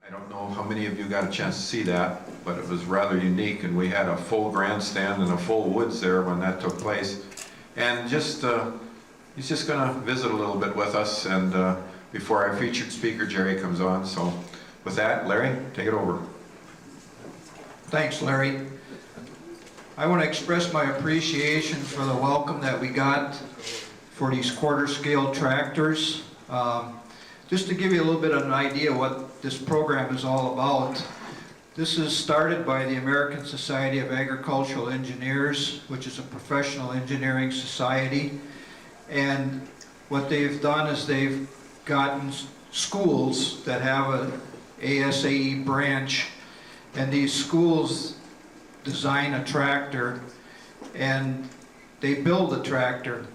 I don't know how many of you got a chance to see that, but it was rather unique, and we had a full grandstand and a full woods there when that took place. And he's just going to visit a little bit with us, and before our featured speaker Jerry comes on. So with that, Larry, take it over. Thanks, Larry. I want to express my appreciation for the welcome that we got for these quarter-scale tractors. Just to give you a little bit of an idea what this program is all about, this is started by the American Society of Agricultural Engineers, which is a professional engineering society. And what they've done is they've gotten schools that have an ASAE branch, and these schools design a tractor and they build a tractor.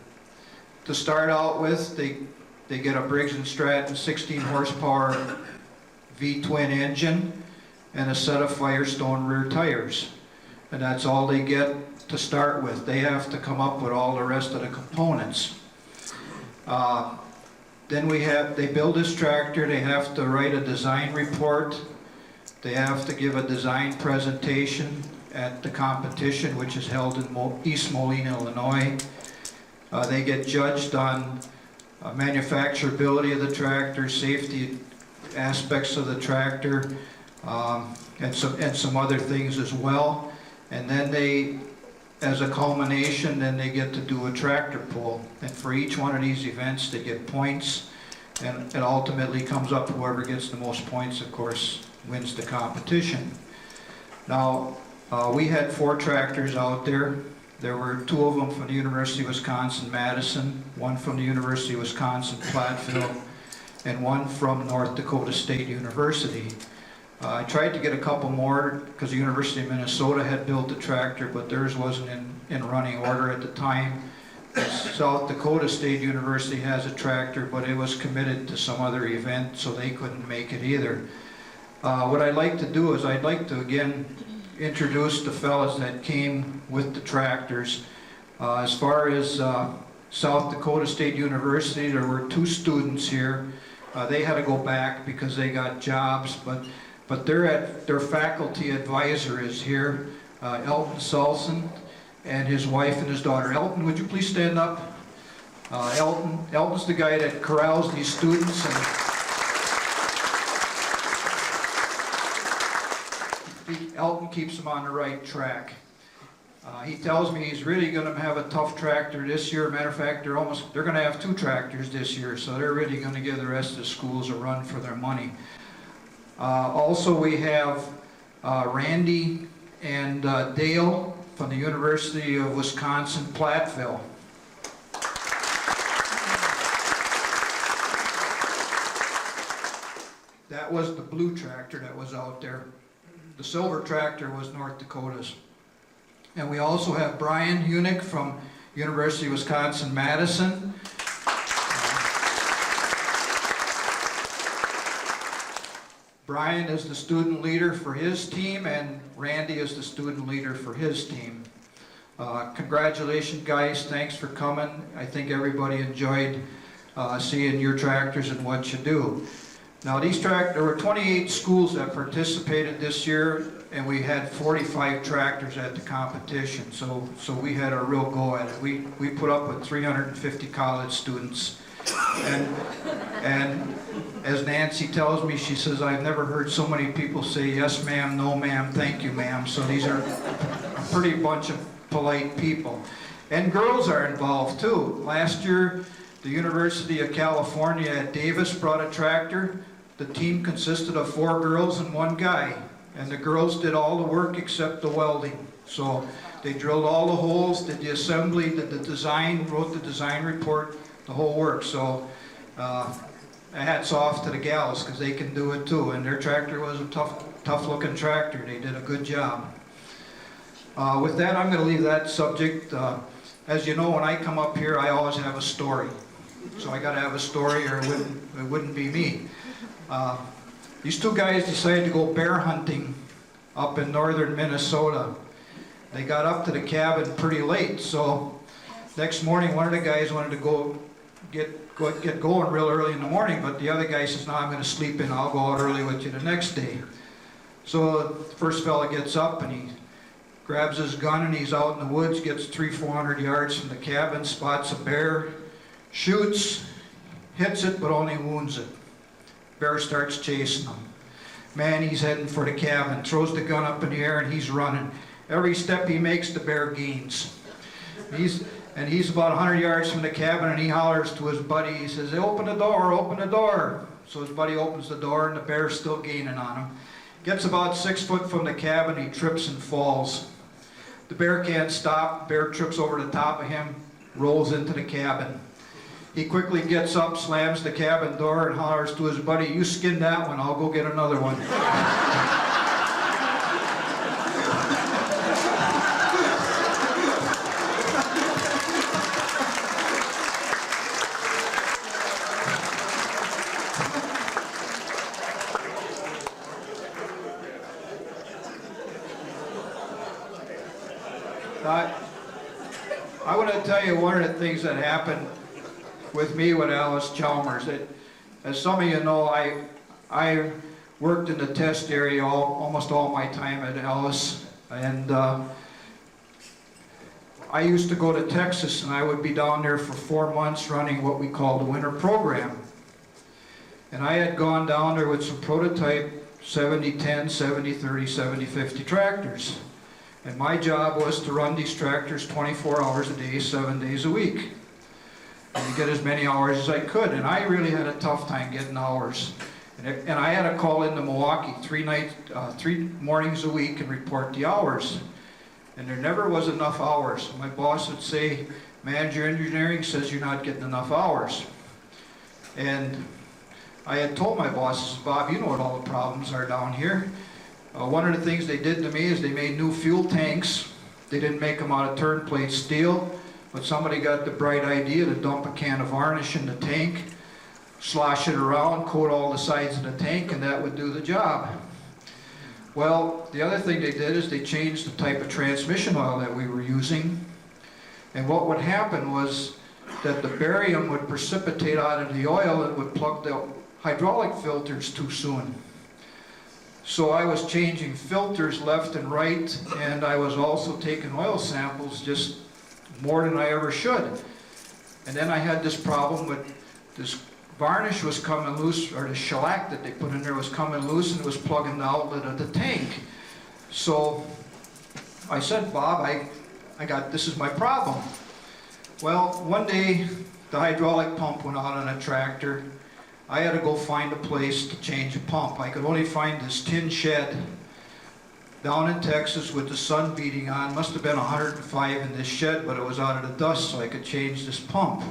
To start out with, they get a Briggs & Stratton 16 horsepower V-twin engine and a set of Firestone rear tires. And that's all they get to start with. They have to come up with all the rest of the components. Then they build this tractor, they have to write a design report, they have to give a design presentation at the competition, which is held in East Moline, Illinois. They get judged on manufacturability of the tractor, safety aspects of the tractor, and some other things as well. And then they, as a culmination, then they get to do a tractor pull. And for each one of these events, they get points, and it ultimately comes up whoever gets the most points, of course, wins the competition. Now, we had 4 tractors out there. There were 2 of them from the University of Wisconsin-Madison, 1 from the University of Wisconsin-Platteville, and 1 from North Dakota State University. I tried to get a couple more because the University of Minnesota had built a tractor, but theirs wasn't in running order at the time. South Dakota State University has a tractor, but it was committed to some other event, so they couldn't make it either. What I'd like to do is I'd like to again introduce the fellows that came with the tractors. As far as South Dakota State University, there were 2 students here. They had to go back because they got jobs, but their faculty advisor is here, Elton Salson, and his wife and his daughter. Elton, would you please stand up? Elton's the guy that corrals these students, and Elton keeps them on the right track. He tells me he's really going to have a tough tractor this year. Matter of fact, they're going to have 2 tractors this year, so they're really going to give the rest of the schools a run for their money. Also, we have Randy and Dale from the University of Wisconsin-Platteville. That was the blue tractor that was out there. The silver tractor was North Dakota's. And we also have Brian Hunick from University of Wisconsin-Madison. Brian is the student leader for his team, and Randy is the student leader for his team. Congratulations, guys. Thanks for coming. I think everybody enjoyed seeing your tractors and what you do. Now, there were 28 schools that participated this year, and we had 45 tractors at the competition. So we had a real go at it. We put up with 350 college students. And as Nancy tells me, she says, I've never heard so many people say, yes ma'am, no ma'am, thank you ma'am. So these are a pretty bunch of polite people. And girls are involved too. Last year, the University of California at Davis brought a tractor. The team consisted of 4 girls and 1 guy. And the girls did all the work except the welding. So they drilled all the holes, did the assembly, did the design, wrote the design report, the whole work. So hats off to the gals because they can do it too. And their tractor was a tough looking tractor. They did a good job. With that, I'm going to leave that subject. As you know, when I come up here, I always have a story. So I got to have a story or it wouldn't be me. These 2 guys decided to go bear hunting up in northern Minnesota. They got up to the cabin pretty late, so next morning one of the guys wanted to go get going real early in the morning, but the other guy says, no, I'm gonna sleep in, I'll go out early with you the next day. So the first fella gets up and he grabs his gun and he's out in the woods, gets 300-400 yards from the cabin, spots a bear, shoots, hits it, but only wounds it. Bear starts chasing him. Man, he's heading for the cabin, throws the gun up in the air and he's running. Every step he makes, the bear gains. He's about 100 yards from the cabin and he hollers to his buddy, he says, hey, open the door, open the door. So his buddy opens the door and the bear's still gaining on him. Gets about 6 foot from the cabin, he trips and falls. The bear can't stop, the bear trips over the top of him, rolls into the cabin. He quickly gets up, slams the cabin door and hollers to his buddy, you skin that one, I'll go get another one. I want to tell you one of the things that happened with me with Alice Chalmers. As some of you know, I worked in the test area almost all my time at Alice, and I used to go to Texas and I would be down there for 4 months running what we call the winter program. And I had gone down there with some prototype 70-10, 70-30, 70-50 tractors. And my job was to run these tractors 24 hours a day, 7 days a week. And to get as many hours as I could. And I really had a tough time getting hours. And I had to call into Milwaukee 3 mornings a week and report the hours. And there never was enough hours. My boss would say, manager engineering says you're not getting enough hours. And I had told my bosses, Bob, you know what all the problems are down here. One of the things they did to me is they made new fuel tanks. They didn't make them out of turnplate steel, but somebody got the bright idea to dump a can of varnish in the tank, slosh it around, coat all the sides of the tank, and that would do the job. Well, the other thing they did is they changed the type of transmission oil that we were using. And what would happen was that the barium would precipitate out of the oil and would plug the hydraulic filters too soon. So I was changing filters left and right, and I was also taking oil samples just more than I ever should. And then I had this problem with this varnish was coming loose, or the shellac that they put in there was coming loose and it was plugging the outlet of the tank. So I said, Bob, this is my problem. Well, one day the hydraulic pump went out on a tractor. I had to go find a place to change a pump. I could only find this tin shed down in Texas with the sun beating on. Must have been 105 in this shed, but it was out of the dust, so I could change this pump.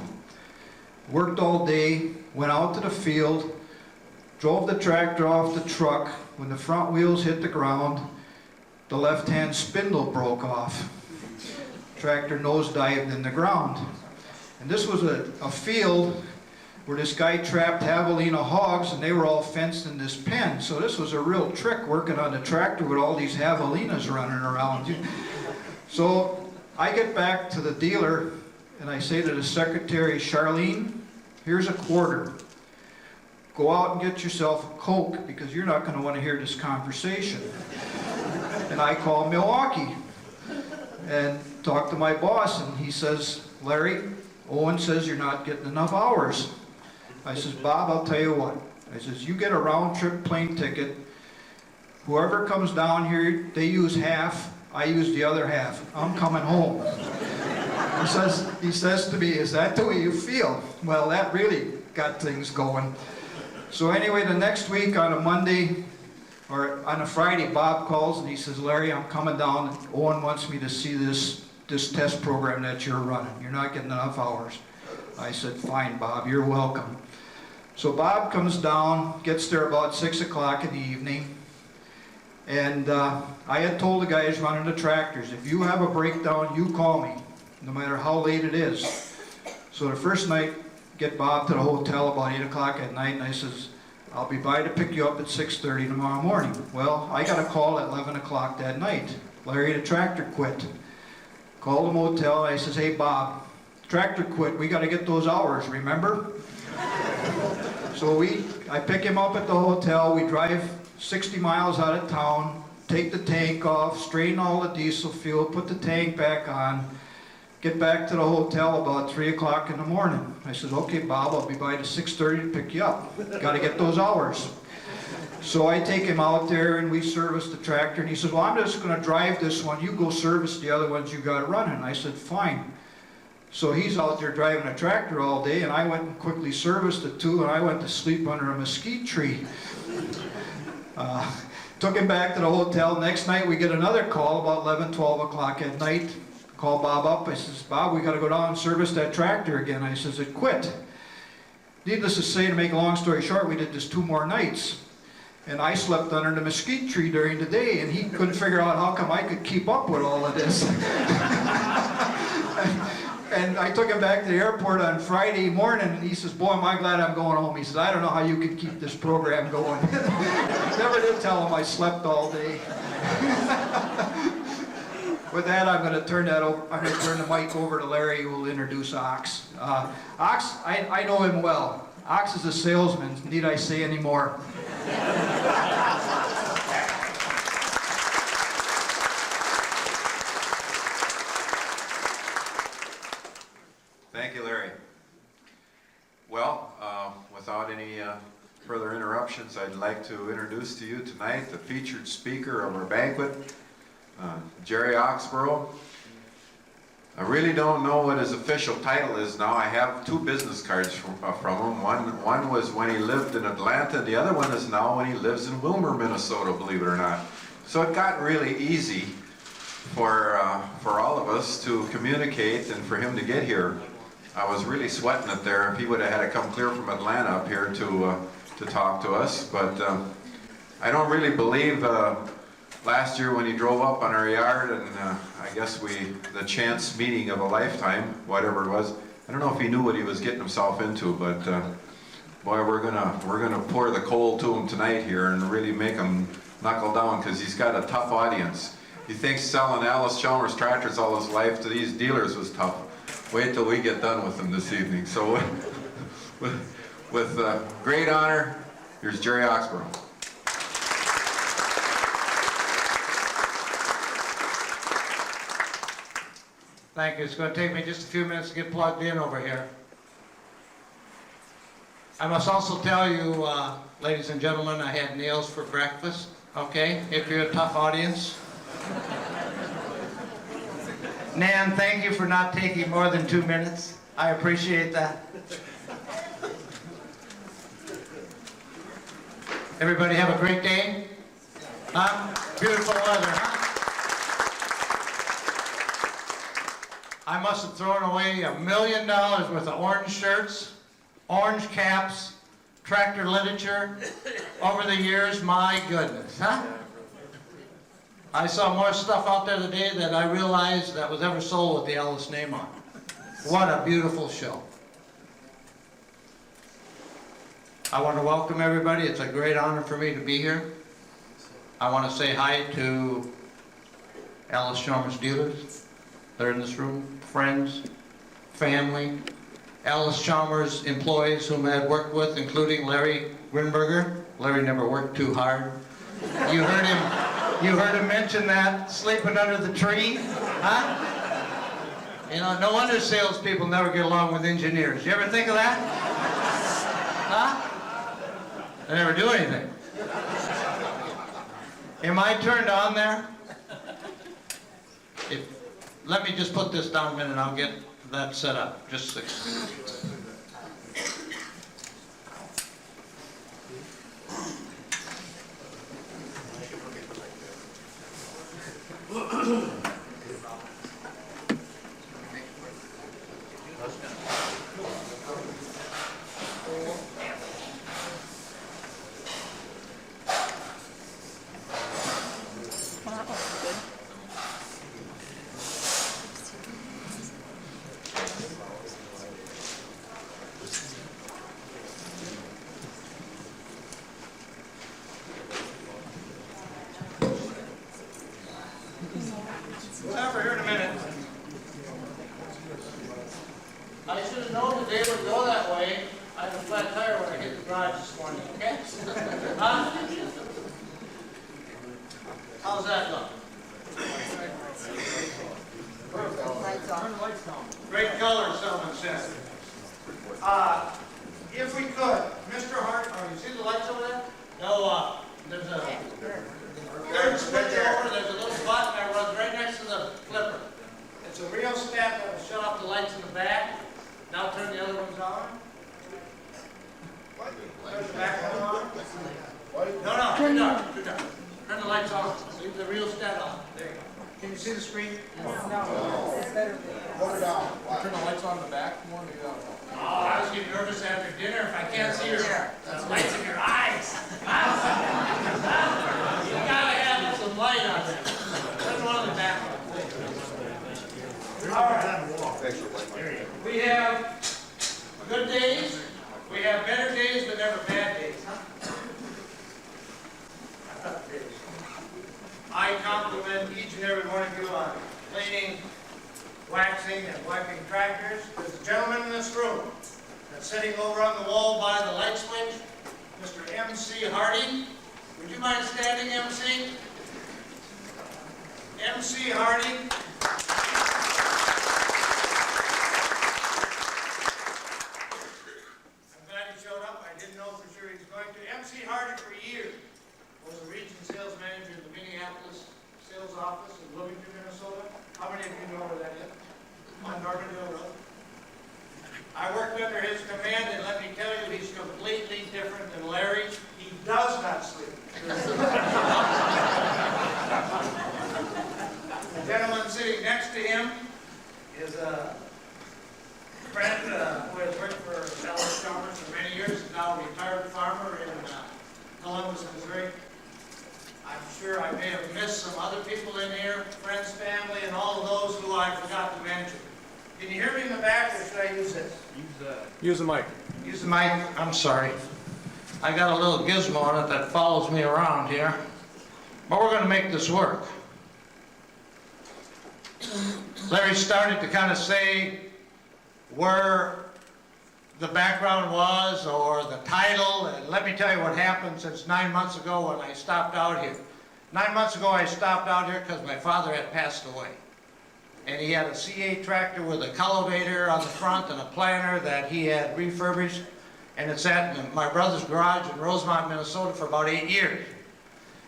Worked all day, went out to the field, drove the tractor off the truck. When the front wheels hit the ground, the left-hand spindle broke off. Tractor nosedived in the ground. And this was a field where this guy trapped javelina hogs, and they were all fenced in this pen. So this was a real trick, working on the tractor with all these javelinas running around. So I get back to the dealer, and I say to the secretary, Charlene, here's a quarter. Go out and get yourself a Coke, because you're not going to want to hear this conversation. And I call Milwaukee and talk to my boss, and he says, Larry, Owen says you're not getting enough hours. I says, Bob, I'll tell you what. I says, you get a round-trip plane ticket. Whoever comes down here, they use half, I use the other half. I'm coming home. He says to me, is that the way you feel? Well, that really got things going. So anyway, the next week on a Monday, or on a Friday, Bob calls and he says, Larry, I'm coming down. Owen wants me to see this test program that you're running. You're not getting enough hours. I said, fine, Bob, you're welcome. So Bob comes down, gets there about 6 o'clock in the evening, and I had told the guys running the tractors, if you have a breakdown, you call me, no matter how late it is. So the first night, get Bob to the hotel about 8 o'clock at night, and I says, I'll be by to pick you up at 6:30 tomorrow morning. Well, I got a call at 11 o'clock that night. Larry, the tractor quit. Called the motel, and I says, hey Bob, tractor quit. We got to get those hours, remember? So I pick him up at the hotel. We drive 60 miles out of town, take the tank off, strain all the diesel fuel, put the tank back on, get back to the hotel about 3 o'clock in the morning. I said, okay, Bob, I'll be by at 6:30 to pick you up. Got to get those hours. So I take him out there and we service the tractor, and he says, well, I'm just going to drive this one. You go service the other ones you got running. I said, fine. So he's out there driving a tractor all day, and I went and quickly serviced the two, and I went to sleep under a mesquite tree. Took him back to the hotel. Next night we get another call about 11, 12 o'clock at night. Call Bob up. I says, Bob, we got to go down and service that tractor again. I says, it quit. Needless to say, to make a long story short, we did this 2 more nights. And I slept under the mesquite tree during the day, and he couldn't figure out how come I could keep up with all of this. And I took him back to the airport on Friday morning, and he says, boy, am I glad I'm going home. He says, I don't know how you can keep this program going. Never did tell him I slept all day. With that, I'm going to turn the mic over to Larry, who will introduce Ox. Ox, I know him well. Ox is a salesman. Need I say any more? Thank you, Larry. Well, without any further interruptions, I'd like to introduce to you tonight the featured speaker of our banquet, Jerry Oxborough. I really don't know what his official title is now. I have 2 business cards from him. One was when he lived in Atlanta, and the other one is now when he lives in Wilmer, Minnesota, believe it or not. So it got really easy for all of us to communicate and for him to get here. I was really sweating it there. If he would have had to come clear from Atlanta up here to talk to us, but I don't really believe last year when he drove up on our yard, and I guess the chance meeting of a lifetime, whatever it was. I don't know if he knew what he was getting himself into, but boy, we're gonna pour the coal to him tonight here and really make him knuckle down, because he's got a tough audience. He thinks selling Alice Chalmers tractors all his life to these dealers was tough. Wait till we get done with him this evening. So with great honor, here's Jerry Oxborough. Thank you. It's going to take me just a few minutes to get plugged in over here. I must also tell you, ladies and gentlemen, I had nails for breakfast, okay? If you're a tough audience. Nan, thank you for not taking more than 2 minutes. I appreciate that. Everybody have a great day? Huh? Beautiful weather, huh? I must have thrown away $1 million worth of orange shirts, orange caps, tractor literature over the years. My goodness, huh? I saw more stuff out there today than I realized that was ever sold with the Ellis name on. What a beautiful show. I want to welcome everybody. It's a great honor for me to be here. I want to say hi to Alice Chalmers dealers. They're in this room. Friends, family, Alice Chalmers employees whom I had worked with, including Larry Grinberger. Larry never worked too hard. You heard him mention that, sleeping under the tree, huh? You know, no wonder salespeople never get along with engineers. You ever think of that? Huh? They never do anything. Am I turned on there? Let me just put this down a minute and I'll get that set up. Just 6 minutes. garage this morning, okay? Huh? How's that look? Great color, someone said. If we could, Mr. Hart, oh, you see the lights over there? No, there's a third switch over, there's a little button that runs right next to the flipper. It's a rheostat that will shut off the lights in the back. Now turn the other ones on. Turn the back one on. No, too dark, too dark. Turn the lights on, leave the rheostat on. There you go. Can you see the screen? No. Turn the lights on in the back more. Maybe that'll help. Oh, I was getting nervous after dinner if I can't see your lights in your eyes. You gotta have some light on there. Turn one on the back. All right. We have good days. We have better days, but never bad days, huh? I compliment each and every one of you on cleaning, waxing, and wiping tractors. There's a gentleman in this room that's sitting over on the wall by the light switch, Mr. M.C. Hardy. Would you mind standing, M.C.? M.C. Hardy. I'm glad he showed up. I didn't know for sure he was going to. M.C. Hardy for years was a region sales manager in the Minneapolis sales office in Bloomington, Minnesota. How many of you know where that is? On Normanville Road. I worked under his command, and let me tell you, he's completely different than Larry. He does not sleep. The gentleman sitting next to him is a friend who has worked for Alice Chalmers for many years, is now a retired farmer in Columbus, Missouri. I'm sure I may have missed some other people in here, friends, family, and all of those who I forgot to mention. Can you hear me in the back, or should I use this? Use the mic. Use the mic? I'm sorry. I got a little gizmo on it that follows me around here. But we're going to make this work. Larry started to kind of say where the background was or the title, and let me tell you what happened since 9 months ago when I stopped out here. 9 months ago I stopped out here because my father had passed away. And he had a CA tractor with a cultivator on the front and a planter that he had refurbished. And it's at my brother's garage in Rosemont, Minnesota for about 8 years.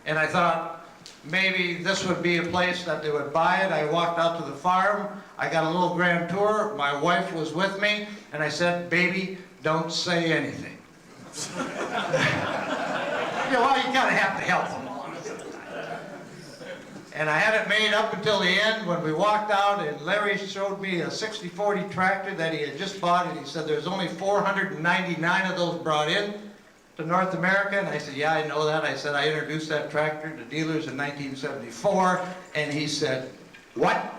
And I thought maybe this would be a place that they would buy it. I walked out to the farm. I got a little grand tour. My wife was with me. And I said, baby, don't say anything. You know, well, you kind of have to help them. And I had it made up until the end when we walked out, and Larry showed me a 60-40 tractor that he had just bought, and he said there's only 499 of those brought in to North America. And I said, yeah, I know that. I said, I introduced that tractor to dealers in 1974, and he said, what?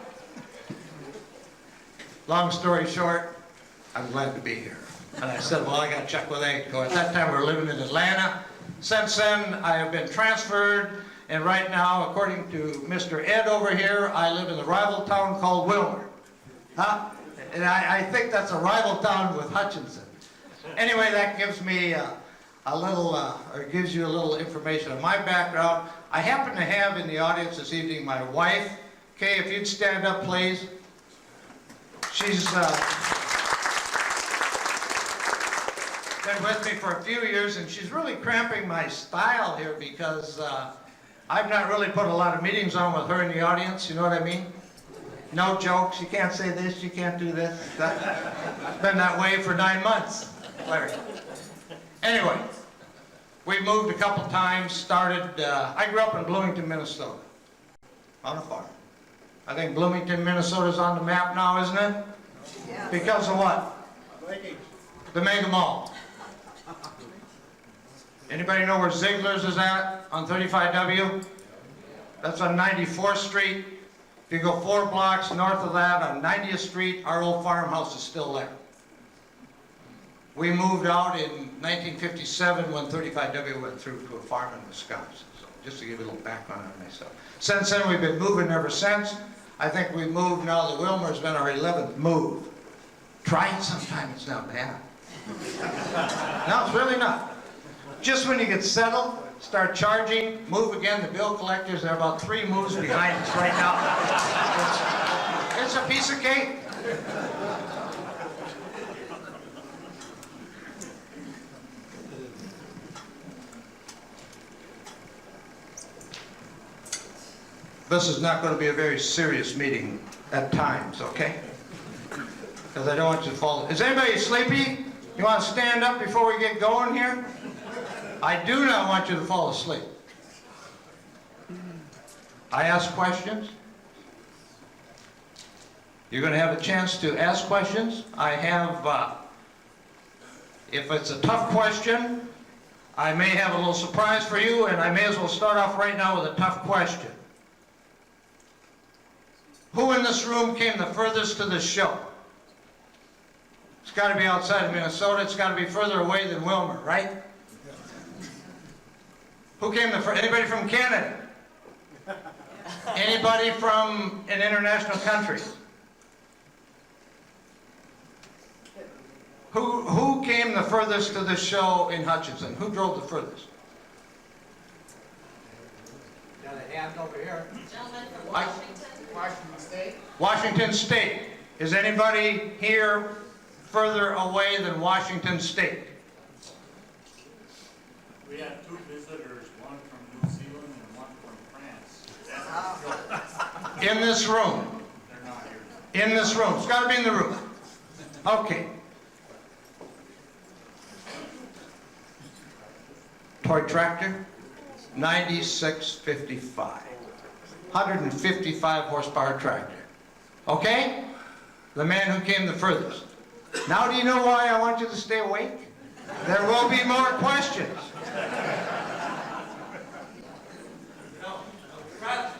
Long story short, I'm glad to be here. And I said, well, I got to check with AGCO. At that time, we were living in Atlanta. Since then, I have been transferred. And right now, according to Mr. Ed over here, I live in the rival town called Wilmer. Huh? And I think that's a rival town with Hutchinson. Anyway, that gives me a little, or gives you a little information of my background. I happen to have in the audience this evening my wife. Kay, if you'd stand up, please. She's been with me for a few years, and she's really cramping my style here because I've not really put a lot of meetings on with her in the audience, you know what I mean? No jokes, you can't say this, you can't do this. It's been that way for 9 months, Larry. Anyway, we moved a couple times, started, I grew up in Bloomington, Minnesota, on a farm. I think Bloomington, Minnesota's on the map now, isn't it? Yeah. Because of what? The Mega Mall. Anybody know where Ziegler's is at on 35W? That's on 94th Street. If you go 4 blocks north of that on 90th Street, our old farmhouse is still there. We moved out in 1957 when 35W went through to a farm in Wisconsin. So just to give you a little background on myself. Since then, we've been moving ever since. I think we moved now. The Wilmer's been our 11th move. Try it sometime, it's not bad. No, it's really not. Just when you get settled, start charging, move again. The bill collectors are about 3 moves behind us right now. It's a piece of cake. This is not going to be a very serious meeting at times, okay? Because I don't want you to fall. Is anybody sleepy? You want to stand up before we get going here? I do not want you to fall asleep. I ask questions. You're going to have a chance to ask questions. I have, if it's a tough question, I may have a little surprise for you, and I may as well start off right now with a tough question. Who in this room came the furthest to this show? It's got to be outside of Minnesota. It's got to be further away than Wilmer, right? Who came the furthest? Anybody from Canada? Anybody from an international country? Who came the furthest to this show in Hutchinson? Who drove the furthest? Got a hand over here. Gentleman from Washington. Washington State. Washington State. Is anybody here further away than Washington State? We have 2 visitors, one from New Zealand and one from France. In this room. They're not here. In this room. It's got to be in the room. Okay. Toy tractor, 9655. 155 horsepower tractor. Okay? The man who came the furthest. Now do you know why I want you to stay awake? There will be more questions.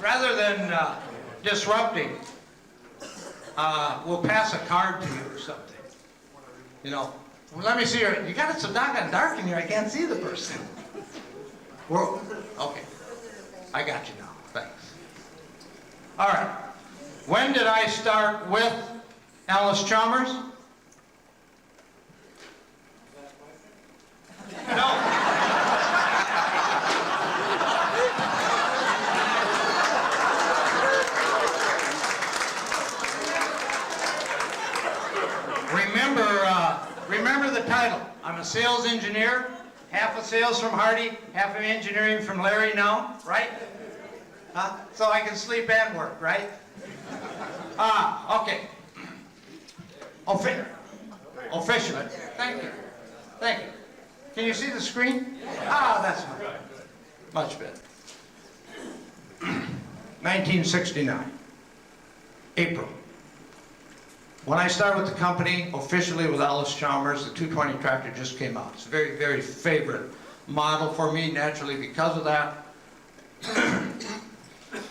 Rather than disrupting, we'll pass a card to you or something. You know, well, let me see your, you got it so doggone dark in here, I can't see the person. Okay, I got you now, thanks. All right, when did I start with Alice Chalmers? No. Remember the title. I'm a sales engineer, half a sales from Hardy, half of engineering from Larry now, right? So I can sleep and work, right? Okay. Officially. Thank you. Thank you. Can you see the screen? That's much better. 1969, April. When I started with the company, officially with Alice Chalmers, the 220 tractor just came out. It's a very, very favorite model for me, naturally, because of that.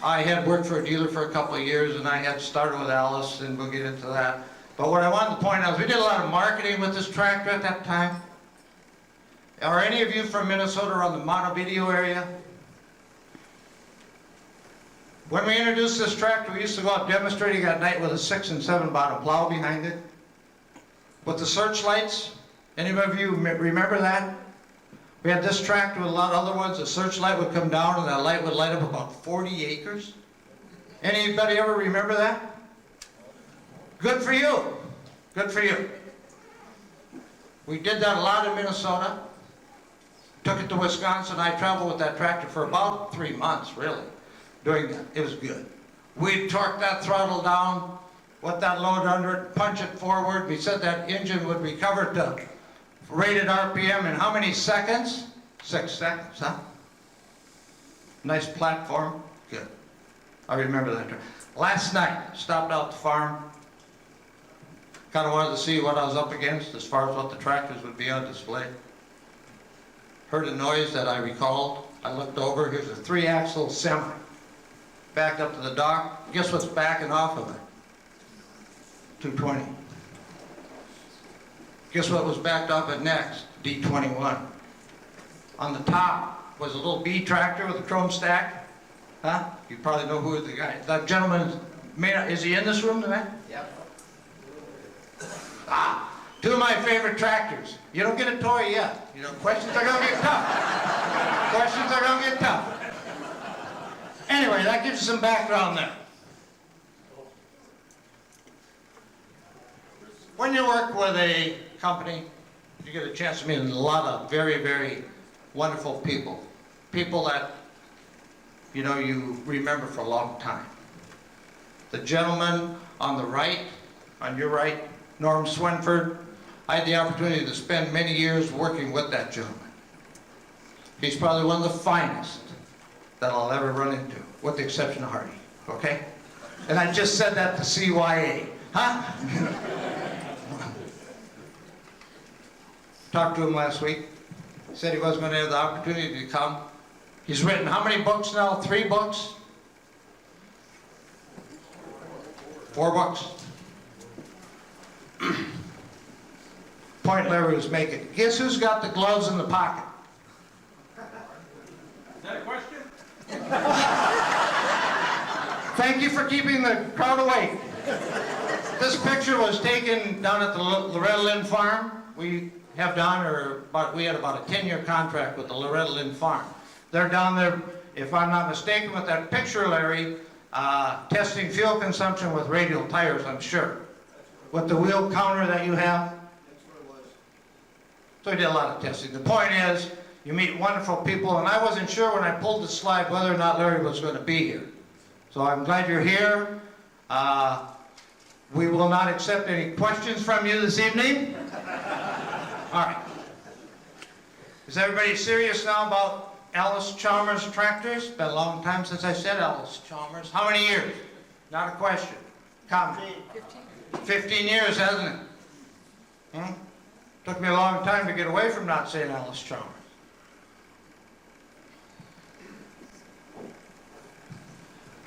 I had worked for a dealer for a couple of years, and I had started with Alice, and we'll get into that. But what I wanted to point out is we did a lot of marketing with this tractor at that time. Are any of you from Minnesota or on the Montevideo area? When we introduced this tractor, we used to go out demonstrating at night with a 6 and 7 bottom plow behind it. With the searchlights. Any of you remember that? We had this tractor with a lot of other ones. The searchlight would come down and that light would light up about 40 acres. Anybody ever remember that? Good for you. Good for you. We did that a lot in Minnesota. Took it to Wisconsin. I traveled with that tractor for about 3 months, really. Doing that. It was good. We'd torque that throttle down, let that load under it, punch it forward. We said that engine would recover to rated RPM in how many seconds? 6 seconds, huh? Nice platform. Good. I remember that. Last night, stopped out the farm. Kind of wanted to see what I was up against as far as what the tractors would be on display. Heard a noise that I recalled. I looked over. Here's a 3-axle semi. Backed up to the dock. Guess what's backing off of it? 220. Guess what was backed off it next? D21. On the top was a little B tractor with a chrome stack. Huh? You probably know who the guy. That gentleman, is he in this room tonight? Yep. Two of my favorite tractors. You don't get a toy yet. You know, questions are gonna get tough. Questions are gonna get tough. Anyway, that gives you some background there. When you work with a company, you get a chance to meet a lot of very, very wonderful people. People that, you know, you remember for a long time. The gentleman on the right, on your right, Norm Swinford, I had the opportunity to spend many years working with that gentleman. He's probably one of the finest that I'll ever run into, with the exception of Hardy, okay? And I just said that to CYA, huh? Talked to him last week. Said he wasn't going to have the opportunity to come. He's written how many books now? 3 books? 4 books. Point Larry was making. Guess who's got the gloves in the pocket? Is that a question? Thank you for keeping the crowd awake. This picture was taken down at the Loretta Lynn farm. We have down there, we had about a 10-year contract with the Loretta Lynn farm. They're down there, if I'm not mistaken, with that picture, Larry, testing fuel consumption with radial tires, I'm sure. With the wheel counter that you have. That's what it was. So we did a lot of testing. The point is, you meet wonderful people, and I wasn't sure when I pulled the slide whether or not Larry was going to be here. So I'm glad you're here. We will not accept any questions from you this evening. All right. Is everybody serious now about Alice Chalmers tractors? Been a long time since I said Alice Chalmers. How many years? Not a question. Comment. 15 years, hasn't it? Took me a long time to get away from not saying Alice Chalmers.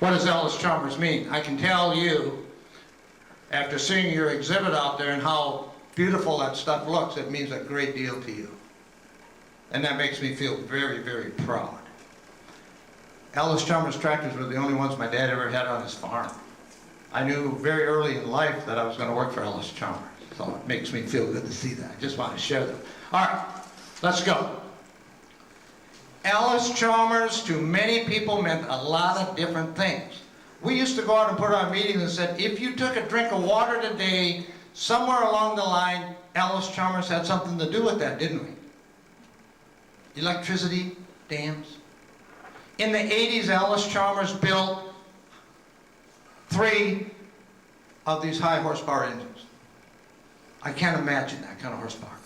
What does Alice Chalmers mean? I can tell you, after seeing your exhibit out there and how beautiful that stuff looks, it means a great deal to you. And that makes me feel very, very proud. Alice Chalmers tractors were the only ones my dad ever had on his farm. I knew very early in life that I was going to work for Alice Chalmers. So it makes me feel good to see that. I just want to share that. All right, let's go. Alice Chalmers to many people meant a lot of different things. We used to go out and put on meetings and said, if you took a drink of water today, somewhere along the line, Alice Chalmers had something to do with that, didn't we? Electricity, dams. In the 80s, Alice Chalmers built 3 of these high horsepower engines. I can't imagine that kind of horsepower.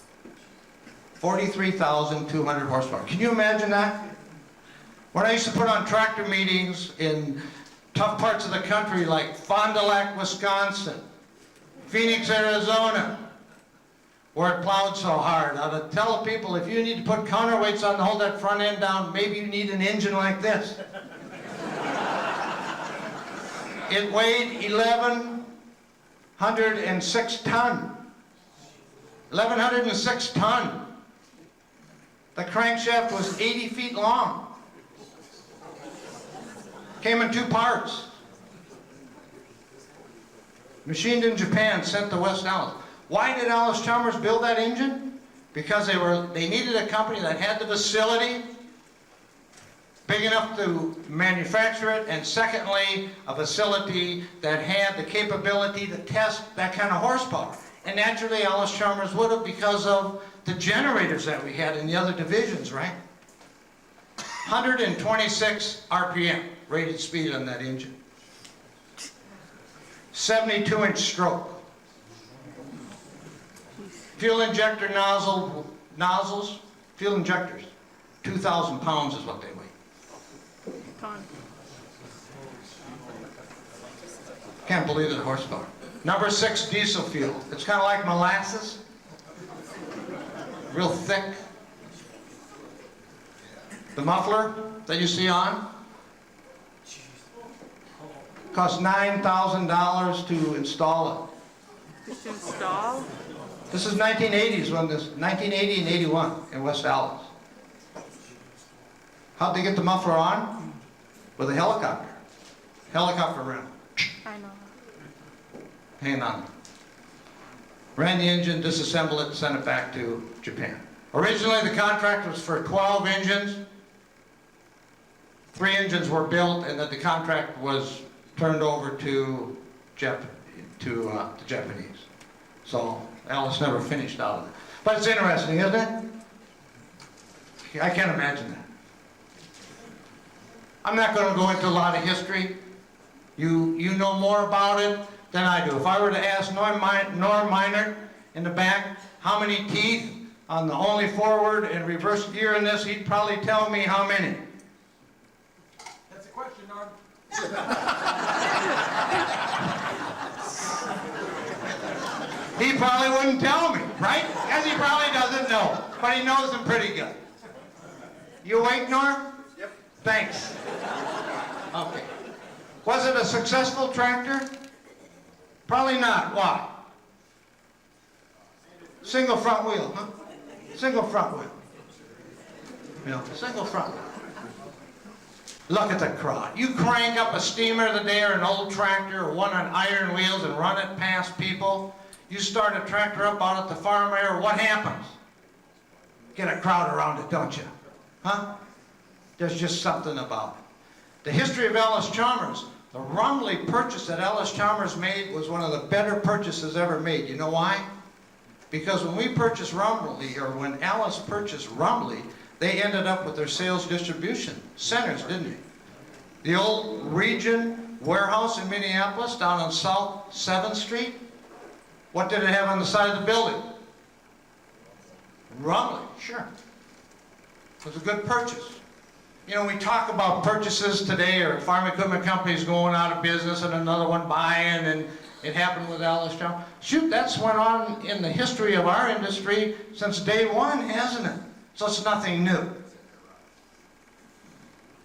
43,200 horsepower. Can you imagine that? When I used to put on tractor meetings in tough parts of the country like Fond du Lac, Wisconsin, Phoenix, Arizona, where it plowed so hard, I would tell the people, if you need to put counterweights on to hold that front end down, maybe you need an engine like this. It weighed 1,106 tons. 1,106 tons. The crankshaft was 80 feet long. Came in 2 parts. Machined in Japan, sent to West Allis. Why did Alice Chalmers build that engine? Because they needed a company that had the facility big enough to manufacture it, and secondly, a facility that had the capability to test that kind of horsepower. And naturally, Alice Chalmers would have because of the generators that we had in the other divisions, right? 126 RPM, rated speed on that engine. 72-inch stroke. Fuel injector nozzles, fuel injectors, 2,000 pounds is what they weigh. Can't believe the horsepower. Number 6 diesel fuel. It's kind of like molasses. Real thick. The muffler that you see on cost $9,000 to install it. Just install? This is 1980s when 1980 and 81 in West Allis. How'd they get the muffler on? With a helicopter. Helicopter rental. I know. Hang on. ran the engine, disassembled it, sent it back to Japan. Originally, the contract was for 12 engines. 3 engines were built, and then the contract was turned over to the Japanese. So Alice never finished out of it. But it's interesting, isn't it? I can't imagine that. I'm not going to go into a lot of history. You know more about it than I do. If I were to ask Norm Minor in the back how many teeth on the only forward and reverse gear in this, he'd probably tell me how many. That's a question, Norm. He probably wouldn't tell me, right? Because he probably doesn't know, but he knows them pretty good. You awake, Norm? Yep. Thanks. Okay. Was it a successful tractor? Probably not. Why? Single front wheel, huh? Single front wheel. Yeah, single front wheel. Look at the crowd. You crank up a steamer today or an old tractor or one on iron wheels and run it past people. You start a tractor up out at the farm area, what happens? Get a crowd around it, don't you? Huh? There's just something about it. The history of Ellis Chalmers, the Rumley purchase that Ellis Chalmers made was one of the better purchases ever made. You know why? Because when we purchased Rumley, or when Ellis purchased Rumley, they ended up with their sales distribution centers, didn't they? The old Region warehouse in Minneapolis down on South 7th Street, what did it have on the side of the building? Rumley, sure. It was a good purchase. You know, we talk about purchases today, or farm equipment companies going out of business and another one buying, and it happened with Ellis Chalmers. Shoot, that's went on in the history of our industry since day one, hasn't it? So it's nothing new.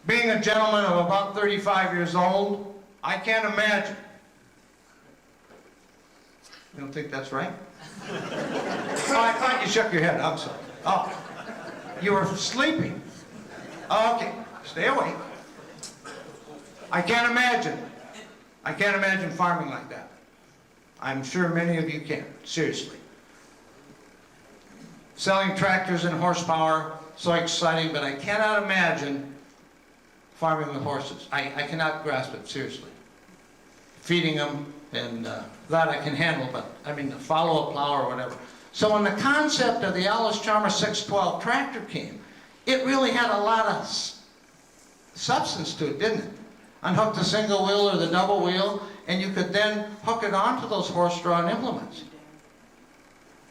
Being a gentleman of about 35 years old, I can't imagine. You don't think that's right? Oh, I thought you shook your head. I'm sorry. Oh, you were sleeping. Oh, okay, stay awake. I can't imagine. I can't imagine farming like that. I'm sure many of you can, seriously. Selling tractors and horsepower, so exciting, but I cannot imagine farming with horses. I cannot grasp it, seriously. Feeding them, and that I can handle, but I mean, the follow-up plow or whatever. So when the concept of the Ellis Chalmers 612 tractor came, it really had a lot of substance to it, didn't it? Unhook the single wheel or the double wheel, and you could then hook it onto those horse-drawn implements.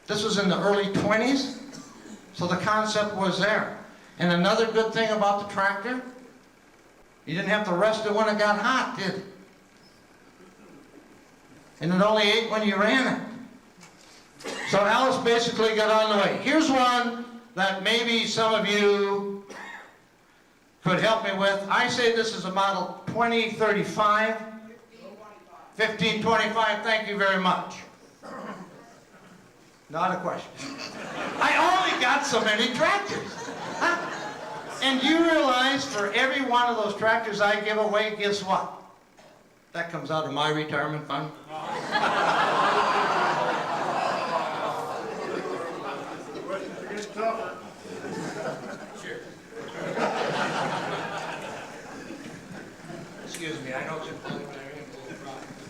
This was in the early 20s, so the concept was there. And another good thing about the tractor, you didn't have to rest it when it got hot, did it? And it only ate when you ran it. So Alice basically got on the way. Here's one that maybe some of you could help me with. I say this is a model 2035. 1525, thank you very much. Not a question. I only got so many tractors. Huh? And you realize for every one of those tractors I give away, guess what? That comes out of my retirement fund. Excuse me, I know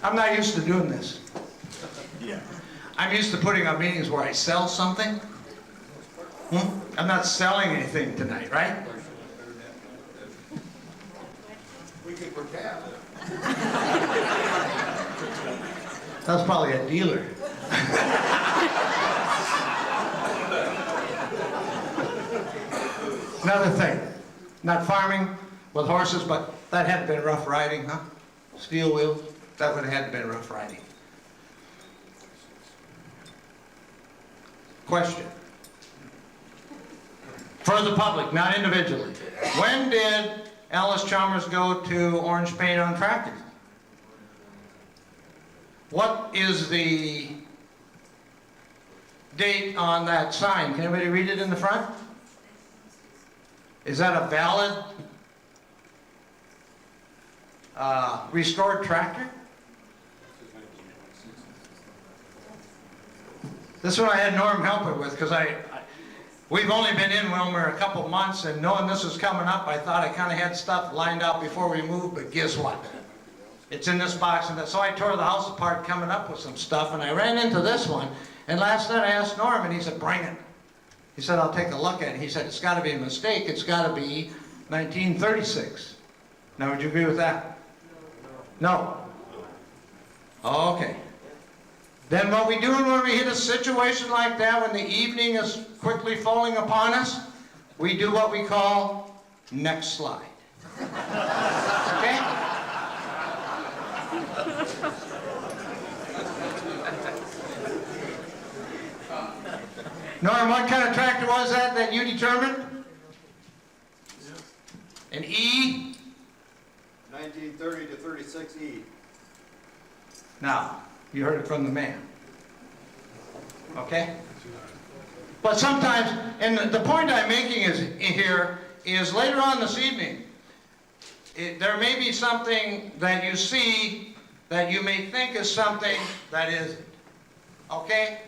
I'm not used to doing this. Yeah. I'm used to putting on meetings where I sell something. I'm not selling anything tonight, right? We can pretend. That's probably a dealer. Another thing, not farming with horses, but that had been rough riding, huh? Steel wheels, that would have had to been rough riding. Question. For the public, not individually. When did Ellis Chalmers go to orange paint on tractors? What is the date on that sign? Can anybody read it in the front? Is that a valid restored tractor? This one I had Norm helping with, because we've only been in Wilmer a couple months, and knowing this was coming up, I thought I kind of had stuff lined out before we moved, but guess what? It's in this box, and so I tore the house apart coming up with some stuff, and I ran into this one, and last night I asked Norm, and he said, bring it. He said, I'll take a look at it. He said, it's got to be a mistake. It's got to be 1936. Now, would you agree with that? No. Okay. Then what we do when we hit a situation like that, when the evening is quickly falling upon us, we do what we call next slide. Okay? Norm, what kind of tractor was that you determined? An E? 1930 to 36E. Now, you heard it from the man. Okay? But sometimes, and the point I'm making is later on this evening, there may be something that you see that you may think is something that isn't. Okay?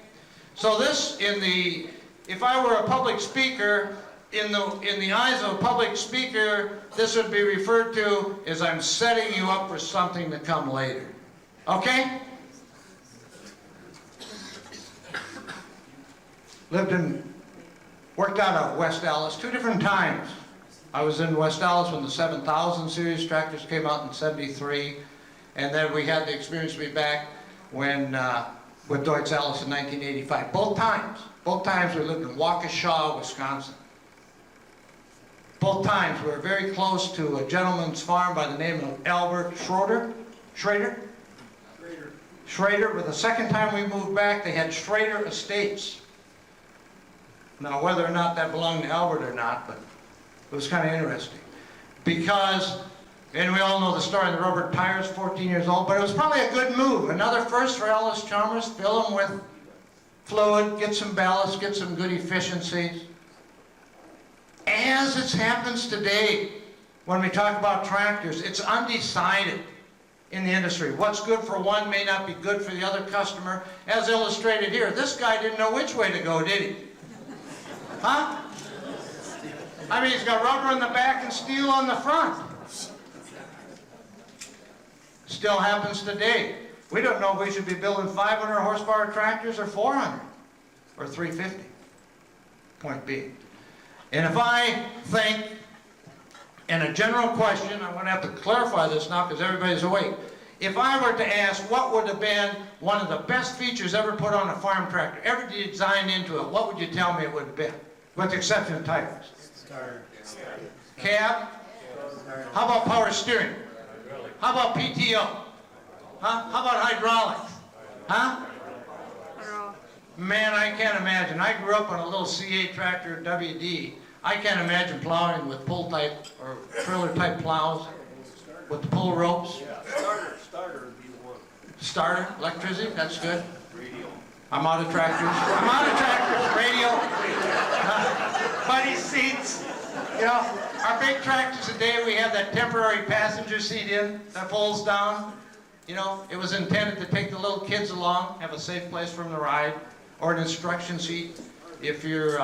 So this, if I were a public speaker, in the eyes of a public speaker, this would be referred to as I'm setting you up for something to come later. Okay? Worked out of West Allis 2 different times. I was in West Allis when the 7000 series tractors came out in '73, and then we had the experience to be back when with Deutz Allis in 1985. Both times we lived in Waukesha, Wisconsin. Both times we were very close to a gentleman's farm by the name of Albert Schrader. But the second time we moved back, they had Schrader Estates. Now, whether or not that belonged to Albert or not, but it was kind of interesting. Because, and we all know the story of the rubber tires, 14 years old, but it was probably a good move. Another first for Ellis Chalmers, fill them with fluid, get some ballast, get some good efficiencies. As it happens today, when we talk about tractors, it's undecided in the industry. What's good for one may not be good for the other customer. As illustrated here, this guy didn't know which way to go, did he? Huh? I mean, he's got rubber in the back and steel on the front. Still happens today. We don't know if we should be building 500 horsepower tractors or 400 or 350. Point being. And if I think, in a general question, I'm going to have to clarify this now because everybody's awake. If I were to ask what would have been one of the best features ever put on a farm tractor, ever designed into it, what would you tell me it would have been? With the exception of tires. Cab? How about power steering? How about PTO? Huh? How about hydraulics? Huh? Man, I can't imagine. I grew up on a little C8 tractor, WD. I can't imagine plowing with pull type or trailer type plows with the pull ropes. Starter would be the one. Starter, electricity, that's good. Radio. I'm out of tractors. I'm out of tractors. Radio. Buddy seats. You know, our big tractors today, we have that temporary passenger seat in that folds down. You know, it was intended to take the little kids along, have a safe place for them to ride, or an instruction seat if you're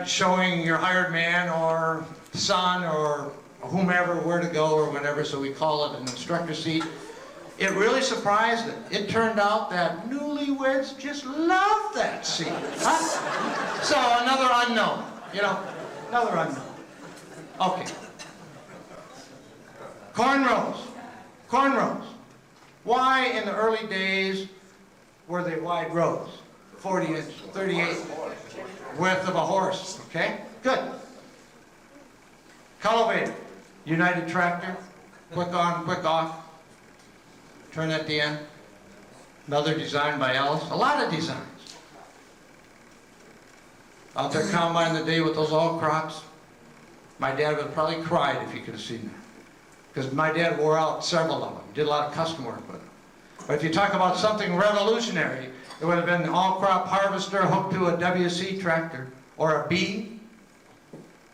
showing your hired man or son or whomever where to go or whatever, so we call it an instructor seat. It really surprised it. It turned out that newlyweds just love that seat. Huh? So another unknown, you know, another unknown. Okay. Cornrows. Cornrows. Why in the early days were they wide rows? 40 inch, 38 width of a horse, okay? Good. Cultivator. United tractor. Quick on, quick off. Turn at the end. Another design by Ellis. A lot of designs. Out there combine the day with those all crops. My dad would have probably cried if he could have seen that. Because my dad wore out several of them. Did a lot of custom work with them. But if you talk about something revolutionary, it would have been the all-crop harvester hooked to a WC tractor or a B.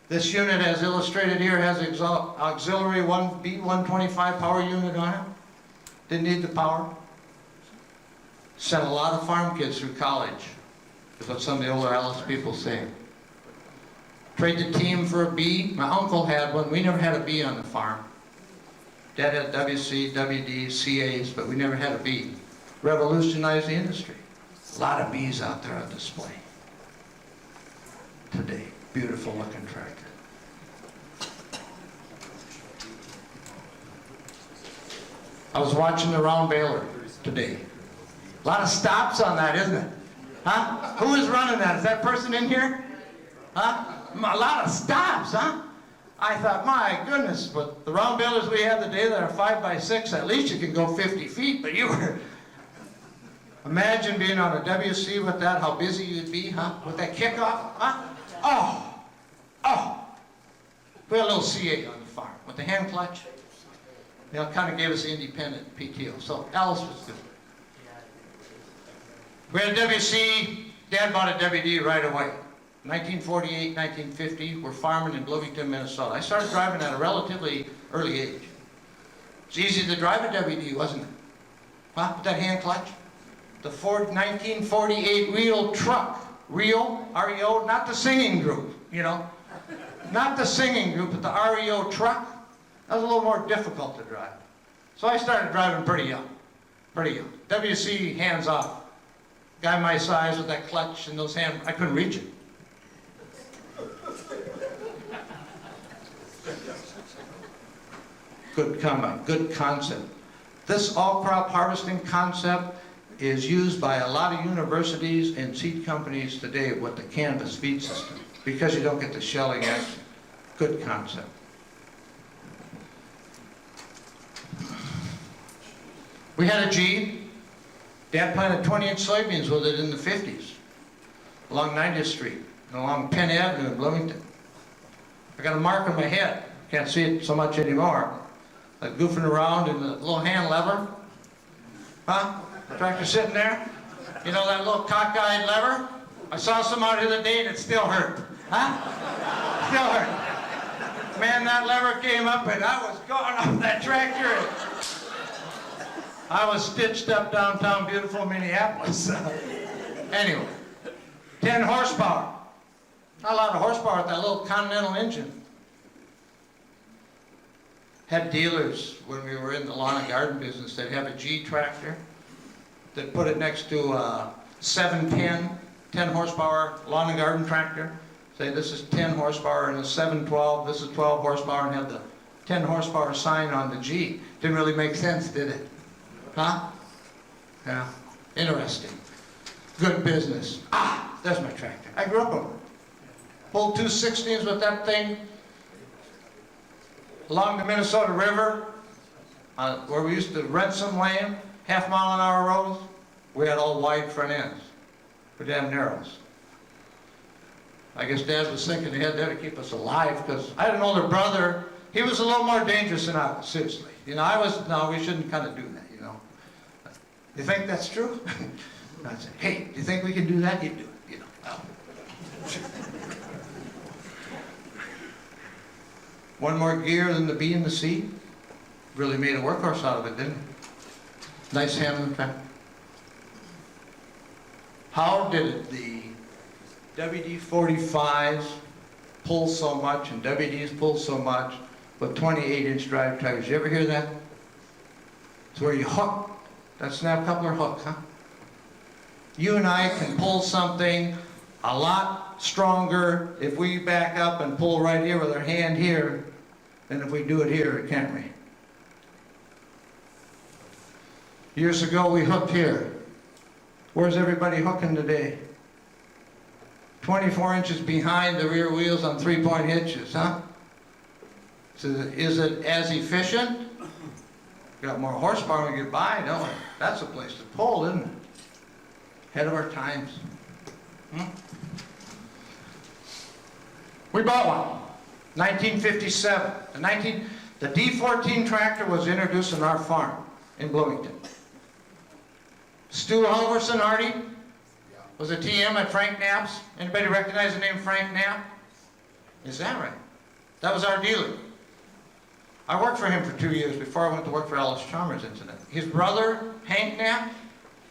This unit, as illustrated here, has auxiliary B125 power unit on it. Didn't need the power. Sent a lot of farm kids through college, is what some of the older Ellis people say. Trade the team for a B. My uncle had one. We never had a B on the farm. Dad had WC, WD, CAs, but we never had a B. Revolutionized the industry. A lot of Bs out there on display today. Beautiful looking tractor. I was watching the round baler today. A lot of stops on that, isn't it? Huh? Who is running that? Is that person in here? Huh? A lot of stops, huh? I thought, my goodness, but the round balers we have today that are 5x6, at least you can go 50 feet, but you were... Imagine being on a WC with that, how busy you'd be, huh? With that kickoff, huh? Oh! Oh! We had a little CA on the farm with the hand clutch. You know, kind of gave us the independent PTO. So Alice was good. We had a WC. Dad bought a WD right away. 1948, 1950, we're farming in Bloomington, Minnesota. I started driving at a relatively early age. It's easy to drive a WD, wasn't it? Huh? With that hand clutch? The Ford 1948 Rio truck. Rio, R-E-O, not the singing group, you know. Not the singing group, but the REO truck. That was a little more difficult to drive. So I started driving pretty young. Pretty young. WC, hands off. Guy my size with that clutch and those hands, I couldn't reach it. Good comment, good concept. This all-crop harvesting concept is used by a lot of universities and seed companies today with the canvas feed system because you don't get the shelling action. Good concept. We had a G. Dad planted 20-inch soybeans with it in the 50s along 90th Street and along Penn Avenue in Bloomington. I got a mark on my head. Can't see it so much anymore. Like goofing around in the little hand lever. Huh? The tractor sitting there. You know that little cockeyed lever? I saw some out here the day and it still hurt. Huh? Still hurt. Man, that lever came up and I was going off that tractor. I was stitched up downtown beautiful Minneapolis. Anyway, 10 horsepower. Not a lot of horsepower with that little Continental engine. Had dealers when we were in the lawn and garden business that have a G tractor that put it next to a 710, 10 horsepower lawn and garden tractor. Say this is 10 horsepower and a 712, this is 12 horsepower, and have the 10 horsepower sign on the G. Didn't really make sense, did it? Huh? Yeah, interesting. Good business. Ah, there's my tractor. I grew up on it. Pulled 216s with that thing along the Minnesota River, where we used to rent some land, half-mile-an-hour roads. We had all wide front ends. We're damn narrows. I guess Dad was thinking ahead there to keep us alive, because I had an older brother. He was a little more dangerous than I was, seriously. You know, no, we shouldn't kind of do that, you know. You think that's true? I said, hey, do you think we can do that? You do it, you know. Well. One more gear than the B and the C. Really made a workhorse out of it, didn't it? Nice handling tractor. How did the WD-45s pull so much and WDs pull so much with 28-inch drive tractors? You ever hear that? It's where you hook, that snap coupler hook, huh? You and I can pull something a lot stronger if we back up and pull right here with our hand here than if we do it here, can't we? Years ago we hooked here. Where's everybody hooking today? 24 inches behind the rear wheels on 3-point hitches, huh? So is it as efficient? Got more horsepower when we get by, don't we? That's a place to pull, isn't it? Ahead of our times. We bought one, 1957. The D14 tractor was introduced on our farm in Bloomington. Stu Halverson, Artie, was a TM at Frank Knapp's. Anybody recognize the name Frank Knapp? Is that right? That was our dealer. I worked for him for 2 years before I went to work for Ellis Chalmers, incidentally. His brother, Hank Knapp,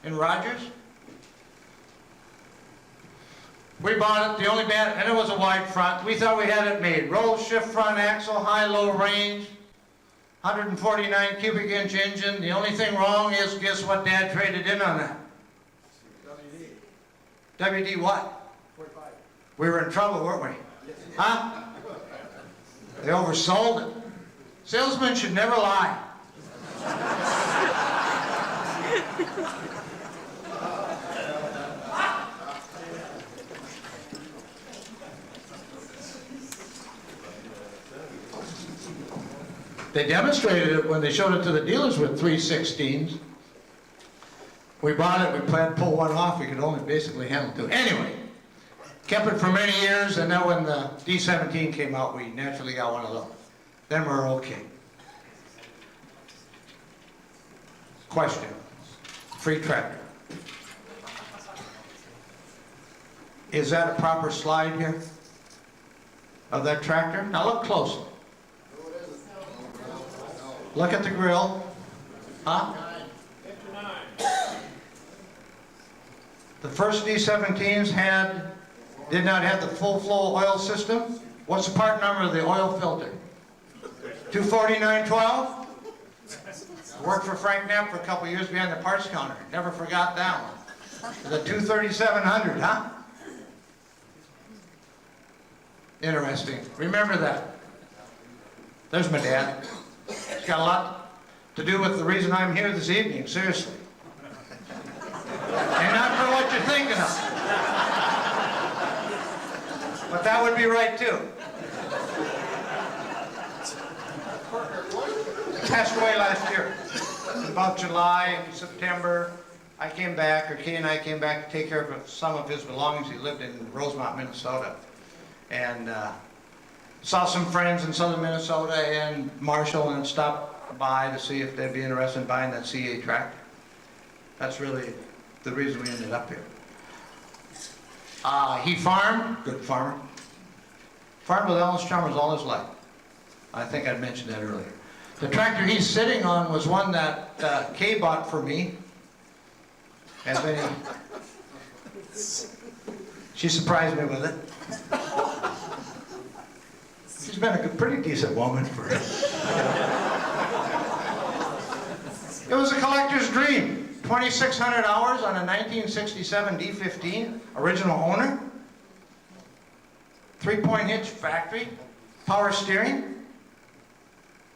in Rogers. We bought it, the only bad, and it was a wide front. We thought we had it made. Roll shift front axle, high-low range, 149 cubic inch engine. The only thing wrong is, guess what Dad traded in on that? WD. WD what? 45. We were in trouble, weren't we? Huh? They oversold it. Salesmen should never lie. They demonstrated it when they showed it to the dealers with 316s. We bought it, we planned to pull one off, we could only basically handle two. Anyway, kept it for many years, and then when the D17 came out, we naturally got one of those. Then we're okay. Question. Free tractor. Is that a proper slide here? Of that tractor? Now look closely. Look at the grill. Huh? The first D17s did not have the full flow oil system. What's the part number of the oil filter? 24912? Worked for Frank Knapp for a couple years behind the parts counter. Never forgot that one. The 23700, huh? Interesting. Remember that. There's my dad. It's got a lot to do with the reason I'm here this evening, seriously. And not for what you're thinking of. But that would be right too. He passed away last year. About July, September, I came back, or Kay and I came back to take care of some of his belongings. He lived in Rosemont, Minnesota. And saw some friends in southern Minnesota and Marshall, and stopped by to see if they'd be interested in buying that CA tractor. That's really the reason we ended up here. He farmed, good farmer. Farmed with Ellis Chalmers all his life. I think I mentioned that earlier. The tractor he's sitting on was one that Kay bought for me. And then she surprised me with it. She's been a pretty decent woman for it. It was a collector's dream. 2,600 hours on a 1967 D15, original owner. 3-point hitch factory, power steering.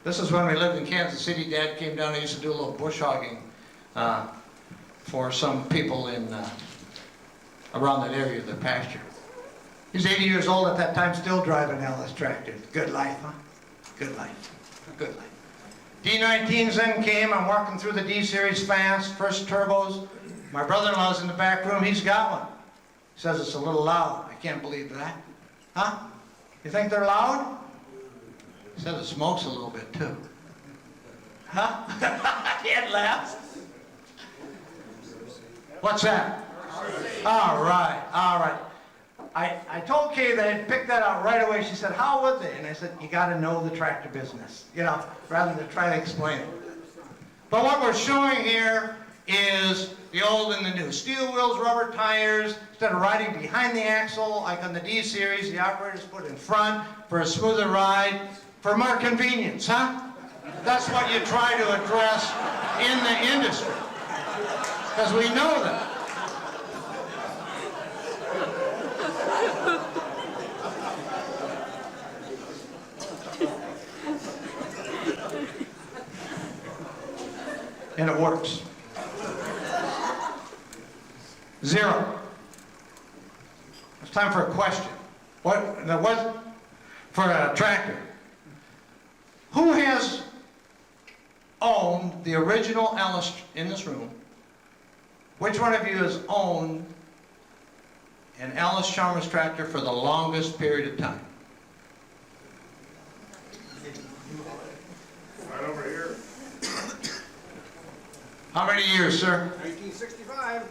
This is when we lived in Kansas City. Dad came down, he used to do a little bush hogging for some people in around that area of the pasture. He's 80 years old at that time, still driving Ellis tractor. Good life, huh? Good life, good life. D19s then came. I'm walking through the D-Series fast, first turbos. My brother-in-law's in the back room, he's got one. He says it's a little loud. I can't believe that. Huh? You think they're loud? He says it smokes a little bit too. Huh? Can't laugh. What's that? All right, all right. I told Kay that I'd pick that out right away. She said, how would they? And I said, you got to know the tractor business, you know, rather than try to explain it. But what we're showing here is the old and the new. Steel wheels, rubber tires. Instead of riding behind the axle, like on the D-Series, the operators put in front for a smoother ride, for more convenience, huh? That's what you try to address in the industry, because we know that. And it works. 0. It's time for a question. What for a tractor? Who has owned the original Ellis in this room? Which one of you has owned an Ellis Chalmers tractor for the longest period of time? Right over here. How many years, sir? 1965.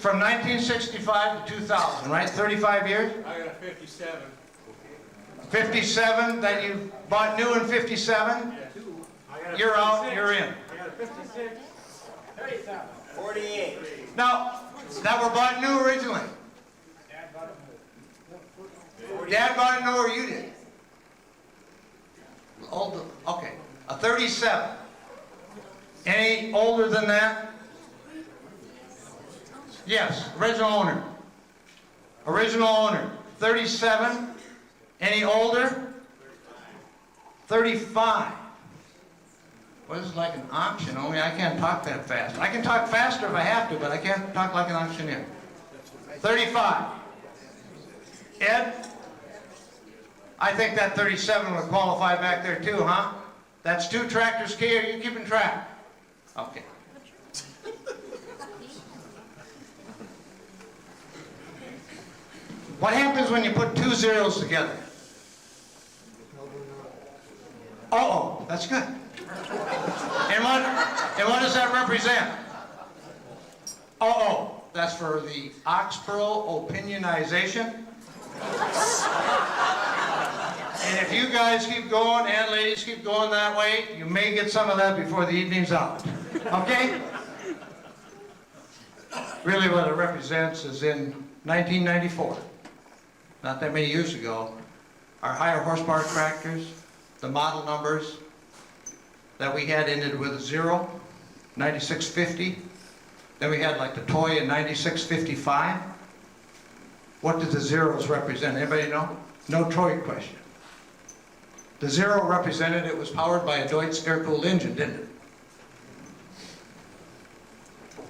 From 1965 to 2000, right? 35 years? I got a 57. 57, that you bought new in 57? I got a You're out, 56. you're in. I got a 56, 48. Now, that were bought new originally. Dad bought it new or you did? Old, okay, a 37. Any older than that? Yes, original owner. Original owner, 37. Any older? 35. Well, this is like an auction, only I can't talk that fast. I can talk faster if I have to, but I can't talk like an auctioneer. 35. Ed? I think that 37 would qualify back there too, huh? That's 2 tractors, Kay, are you keeping track? Okay. What happens when you put 2 zeros together? Uh-oh, that's good. And what does that represent? Uh-oh, that's for the Oxborough opinionization. And if you guys keep going and ladies keep going that way, you may get some of that before the evening's out. Okay? Really what it represents is in 1994, not that many years ago, our higher horsepower tractors, the model numbers that we had ended with a 0, 9650. Then we had like the toy in 9655. What did the zeros represent? Anybody know? No toy question. The 0 represented it was powered by a Deutz air-cooled engine, didn't it?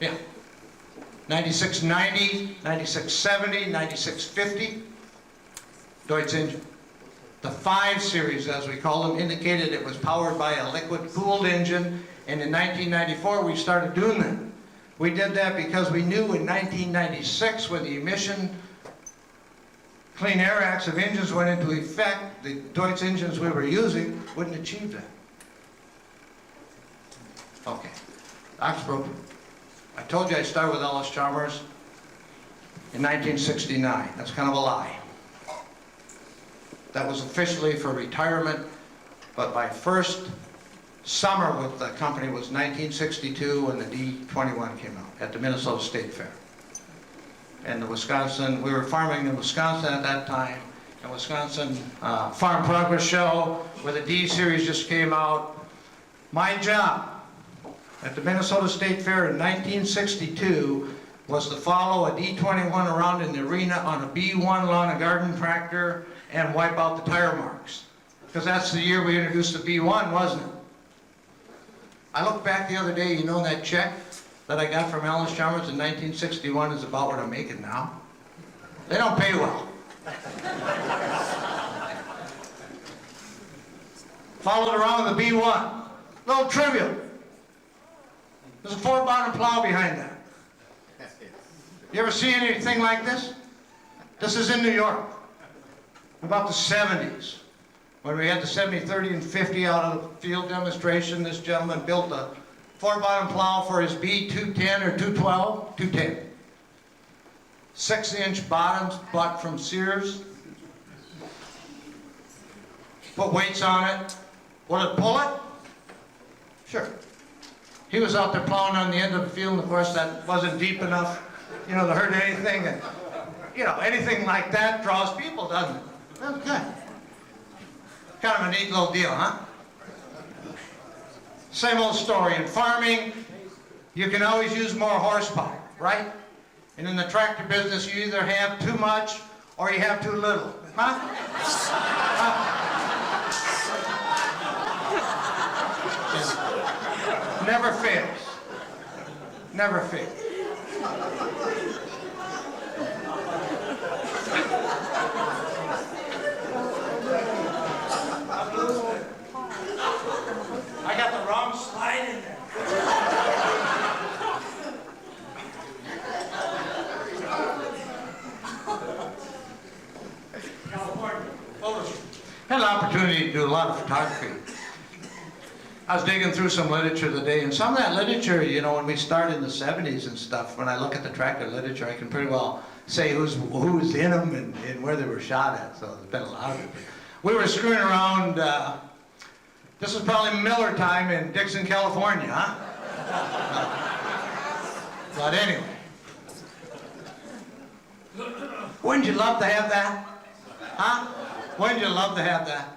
Yeah. 9690, 9670, 9650, Deutz engine. The 5 series, as we call them, indicated it was powered by a liquid-cooled engine, and in 1994 we started doing that. We did that because we knew in 1996, when the emission Clean Air Acts of engines went into effect, the Deutz engines we were using wouldn't achieve that. Okay. Oxborough. I told you I'd start with Ellis Chalmers in 1969. That's kind of a lie. That was officially for retirement, but my first summer with the company was 1962 when the D21 came out at the Minnesota State Fair. And the Wisconsin, we were farming in Wisconsin at that time, and Wisconsin Farm Progress Show, where the D series just came out. My job at the Minnesota State Fair in 1962 was to follow a D21 around in the arena on a B1 lawn and garden tractor and wipe out the tire marks. Because that's the year we introduced the B1, wasn't it? I looked back the other day, you know that check that I got from Ellis Chalmers in 1961 is about what I'm making now. They don't pay well. Followed around with the B1. Little trivial. There's a 4-bottom plow behind that. You ever see anything like this? This is in New York. About the 70s. When we had the 70, 30, and 50 out of the field demonstration, this gentleman built a 4-bottom plow for his B210 or 212, 210. 6-inch bottoms bought from Sears. Put weights on it. Would it pull it? Sure. He was out there plowing on the end of the field, and of course that wasn't deep enough, you know, to hurt anything. And, you know, anything like that draws people, doesn't it? That was good. Kind of a neat little deal, huh? Same old story. In farming, you can always use more horsepower, right? And in the tractor business, you either have too much or you have too little, huh? Never fails. Never fails. I got the wrong slide in there. California. Had an opportunity to do a lot of photography. I was digging through some literature today, and some of that literature, you know, when we started in the 70s and stuff, when I look at the tractor literature, I can pretty well say who was in them and where they were shot at, so there's been a lot of it. We were screwing around, this was probably Miller time in Dixon, California, huh? But anyway. Wouldn't you love to have that? Huh? Wouldn't you love to have that?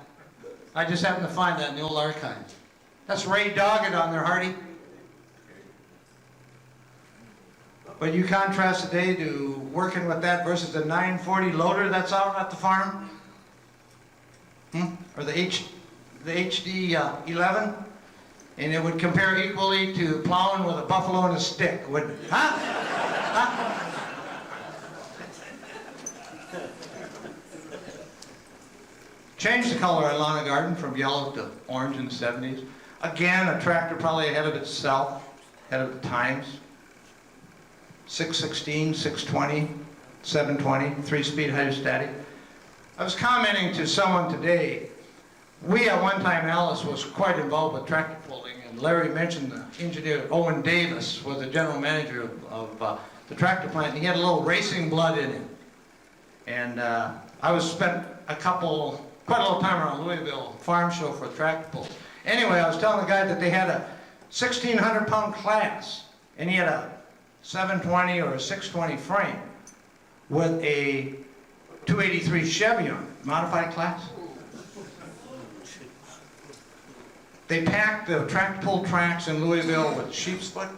I just happened to find that in the old archives. That's Ray Doggett on there, Hardy. But you contrast today to working with that versus the 940 loader that's out at the farm? Or the HD 11? And it would compare equally to plowing with a buffalo and a stick, wouldn't it? Huh? Huh? Changed the color of lawn and garden from yellow to orange in the 70s. Again, a tractor probably ahead of itself, ahead of the times. 616, 620, 720, 3-speed hydrostatic. I was commenting to someone today, we at one time, Alice was quite involved with tractor pulling, and Larry mentioned the engineer, Owen Davis, was the general manager of the tractor plant, and he had a little racing blood in him. And I was spent quite a little time around Louisville Farm Show for a tractor pull. Anyway, I was telling the guy that they had a 1,600-pound class, and he had a 720 or a 620 frame with a 283 Chevy on it, modified class. They packed the tractor pull tracks in Louisville with sheep's foot.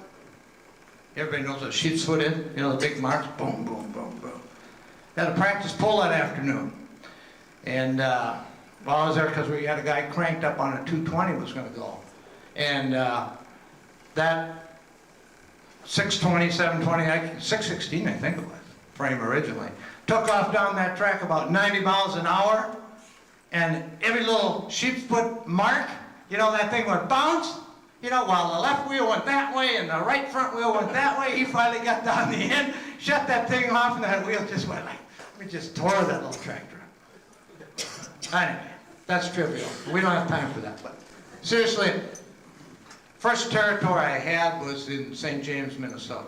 Everybody knows what sheep's foot is, you know, the big marks, boom, boom, boom, boom. Had a practice pull that afternoon. And well, I was there because we had a guy cranked up on a 220 was going to go. And that 620, 720, 616 I think it was, frame originally, took off down that track about 90 miles an hour, and every little sheep's foot mark, you know, that thing would bounce, you know, while the left wheel went that way and the right front wheel went that way. He finally got down the end, shut that thing off, and that wheel just went like, we just tore that little tractor up. Anyway, that's trivial. We don't have time for that. But seriously, first territory I had was in St. James, Minnesota.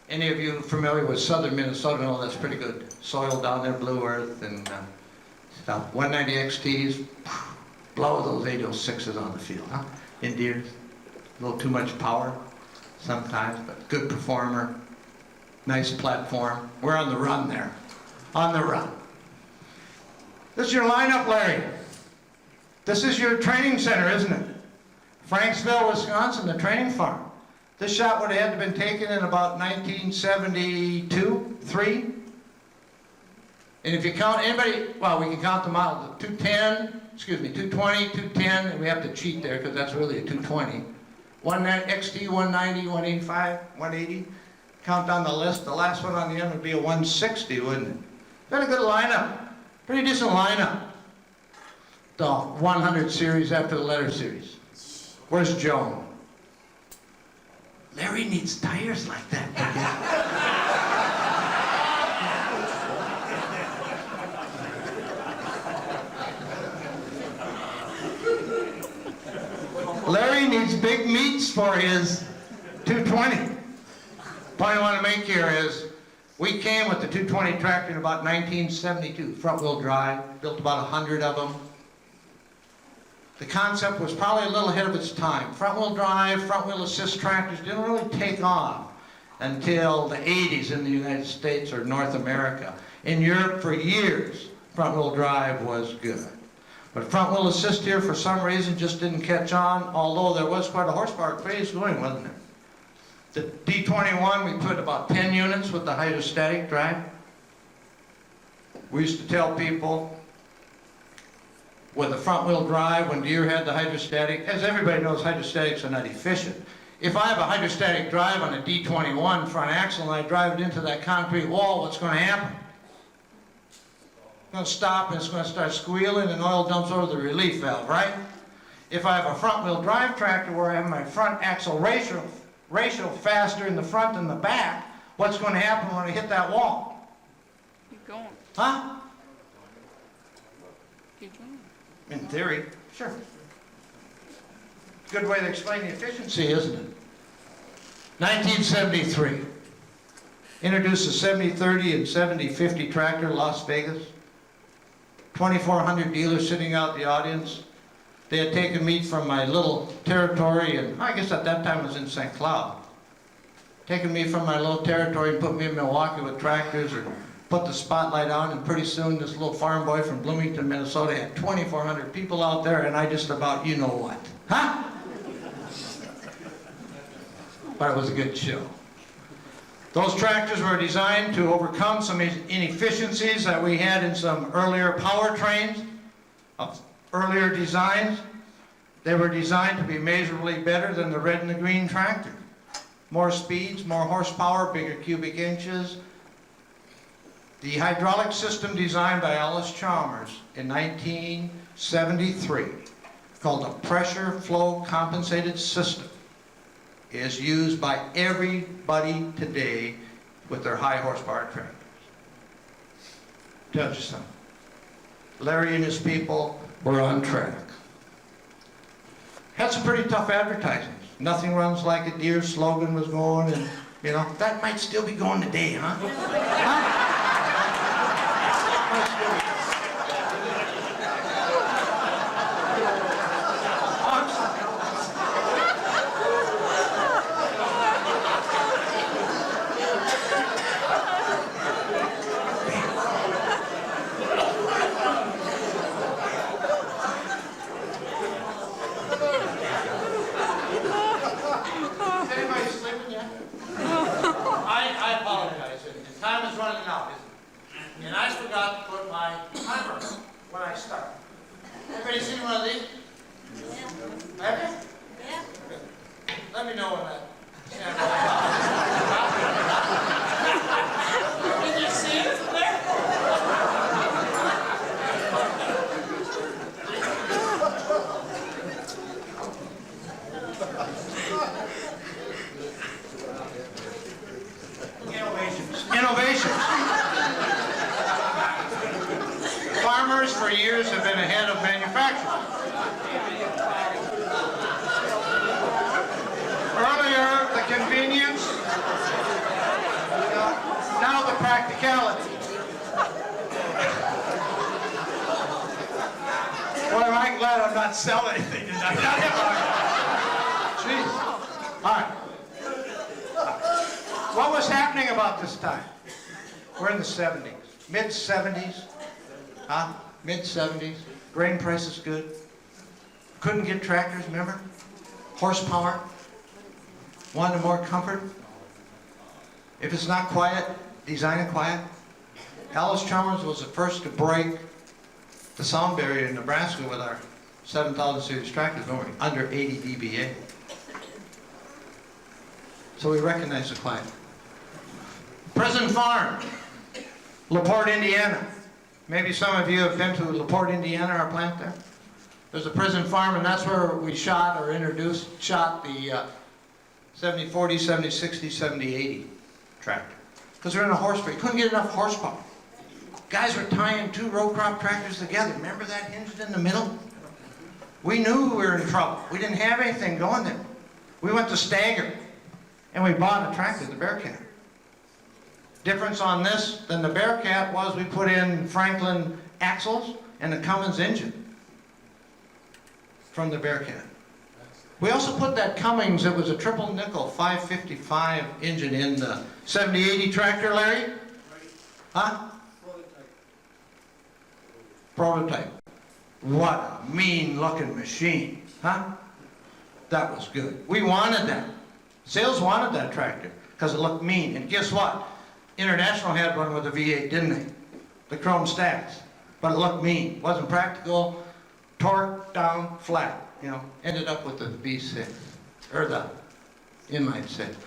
Any of you familiar with southern Minnesota know that's pretty good soil down there, blue earth and stuff. 190 XTs, blow those 806s on the field, huh? Indiers, a little too much power sometimes, but good performer, nice platform. We're on the run there, on the run. This is your lineup, Larry. This is your training center, isn't it? Franksville, Wisconsin, the training farm. This shot would have had to been taken in about 1972, 3. And if you count anybody, well, we can count them out. 210, excuse me, 220, 210, and we have to cheat there because that's really a 220. XT, 190, 185, 180. Count down the list. The last one on the end would be a 160, wouldn't it? Got a good lineup. Pretty decent lineup. The 100 series after the letter series. Where's Joan? Larry needs tires like that. Larry needs big meats for his 220. Point I want to make here is we came with the 220 tractor in about 1972, front-wheel drive, built about 100 of them. The concept was probably a little ahead of its time. Front-wheel drive, front-wheel assist tractors didn't really take off until the 80s in the United States or North America. In Europe, for years, front-wheel drive was good. But front-wheel assist here, for some reason, just didn't catch on, although there was quite a horsepower craze going, wasn't there? The D21, we put about 10 units with the hydrostatic drive. We used to tell people, with the front-wheel drive, when Deere had the hydrostatic, as everybody knows, hydrostatics are not efficient. If I have a hydrostatic drive on a D21 front axle and I drive it into that concrete wall, what's going to happen? It's going to stop and it's going to start squealing and oil dumps over the relief valve, right? If I have a front-wheel drive tractor where I have my front axle ratio faster in the front than the back, what's going to happen when I hit that wall? Keep going. Huh? Keep going. In theory, sure. Good way to explain the efficiency, isn't it? 1973. Introduced the 7030 and 7050 tractor, Las Vegas. 2,400 dealers sitting out in the audience. They had taken meat from my little territory, and I guess at that time it was in St. Cloud. taking me from my little territory and put me in Milwaukee with tractors, or put the spotlight on, and pretty soon this little farm boy from Bloomington, Minnesota had 2,400 people out there, and I just about, you know what, huh? But it was a good show. Those tractors were designed to overcome some inefficiencies that we had in some earlier powertrains of earlier designs. They were designed to be measurably better than the red and the green tractor. More speeds, more horsepower, bigger cubic inches. The hydraulic system designed by Ellis Chalmers in 1973, called a pressure flow compensated system, is used by everybody today with their high horsepower tractors. Tells you something. Larry and his people were on track. Had some pretty tough advertising. Nothing runs like a deer slogan was going, and you know, that might still be going today, huh? Huh? I apologize. The time is running out, isn't it? And I forgot to put my timer when I start. Everybody seen one of these? Yeah. Have you? Yeah. Let me know when that sound goes off. Can you see it from there? Innovations. Farmers for years have been ahead of manufacturers. Earlier, the convenience, now the practicality. Boy, am I glad I'm not selling anything tonight. Jeez. All right. What was happening about this time? We're in the 70s, mid-70s, huh? Mid-70s, grain prices good. Couldn't get tractors, remember? Horsepower, wanted more comfort. If it's not quiet, design it quiet. Ellis Chalmers was the first to break the sound barrier in Nebraska with our 7,000 series tractors under 80 dBA. So we recognize the quiet. Prison Farm, LaPorte, Indiana. Maybe some of you have been to LaPorte, Indiana, our plant there. There's a prison farm, and that's where we shot the 70-40, 70-60, 70-80 tractor. Because we're in a horse trade. Couldn't get enough horsepower. Guys were tying two row crop tractors together. Remember that hinged in the middle? We knew we were in trouble. We didn't have anything going there. We went to Stagger, and we bought a tractor, the Bearcat. Difference on this than the Bearcat was we put in Franklin axles and the Cummins engine from the Bearcat. We also put that Cummins, it was a triple nickel 555 engine in the 70-80 tractor, Larry? Huh? Prototype. What a mean looking machine, huh? That was good. We wanted that. Sales wanted that tractor because it looked mean. And guess what? International had one with a V8, didn't they? The chrome stacks. But it looked mean. Wasn't practical. Torque down flat. You know, ended up with the V6. Or the inline 6.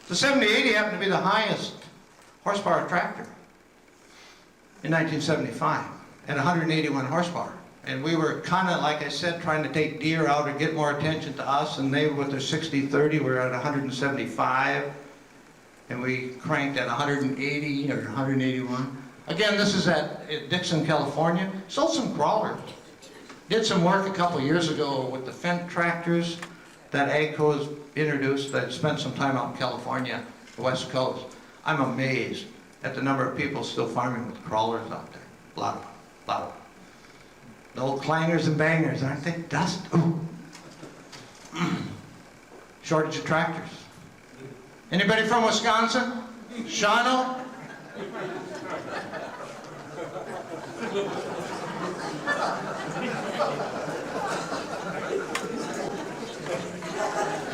The 70-80 happened to be the highest horsepower tractor in 1975 at 181 horsepower. And we were kind of, like I said, trying to take deer out or get more attention to us. And they, with their 60-30, were at 175. And we cranked at 180 or 181. Again, this is at Dixon, California. Sold some crawlers. Did some work a couple years ago with the Fendt tractors that AGCO has introduced. I spent some time out in California, the West Coast. I'm amazed at the number of people still farming with crawlers out there. A lot of them, a lot of them. The old clangers and bangers, aren't they? Dust, ooh. Shortage of tractors. Anybody from Wisconsin? Shawano?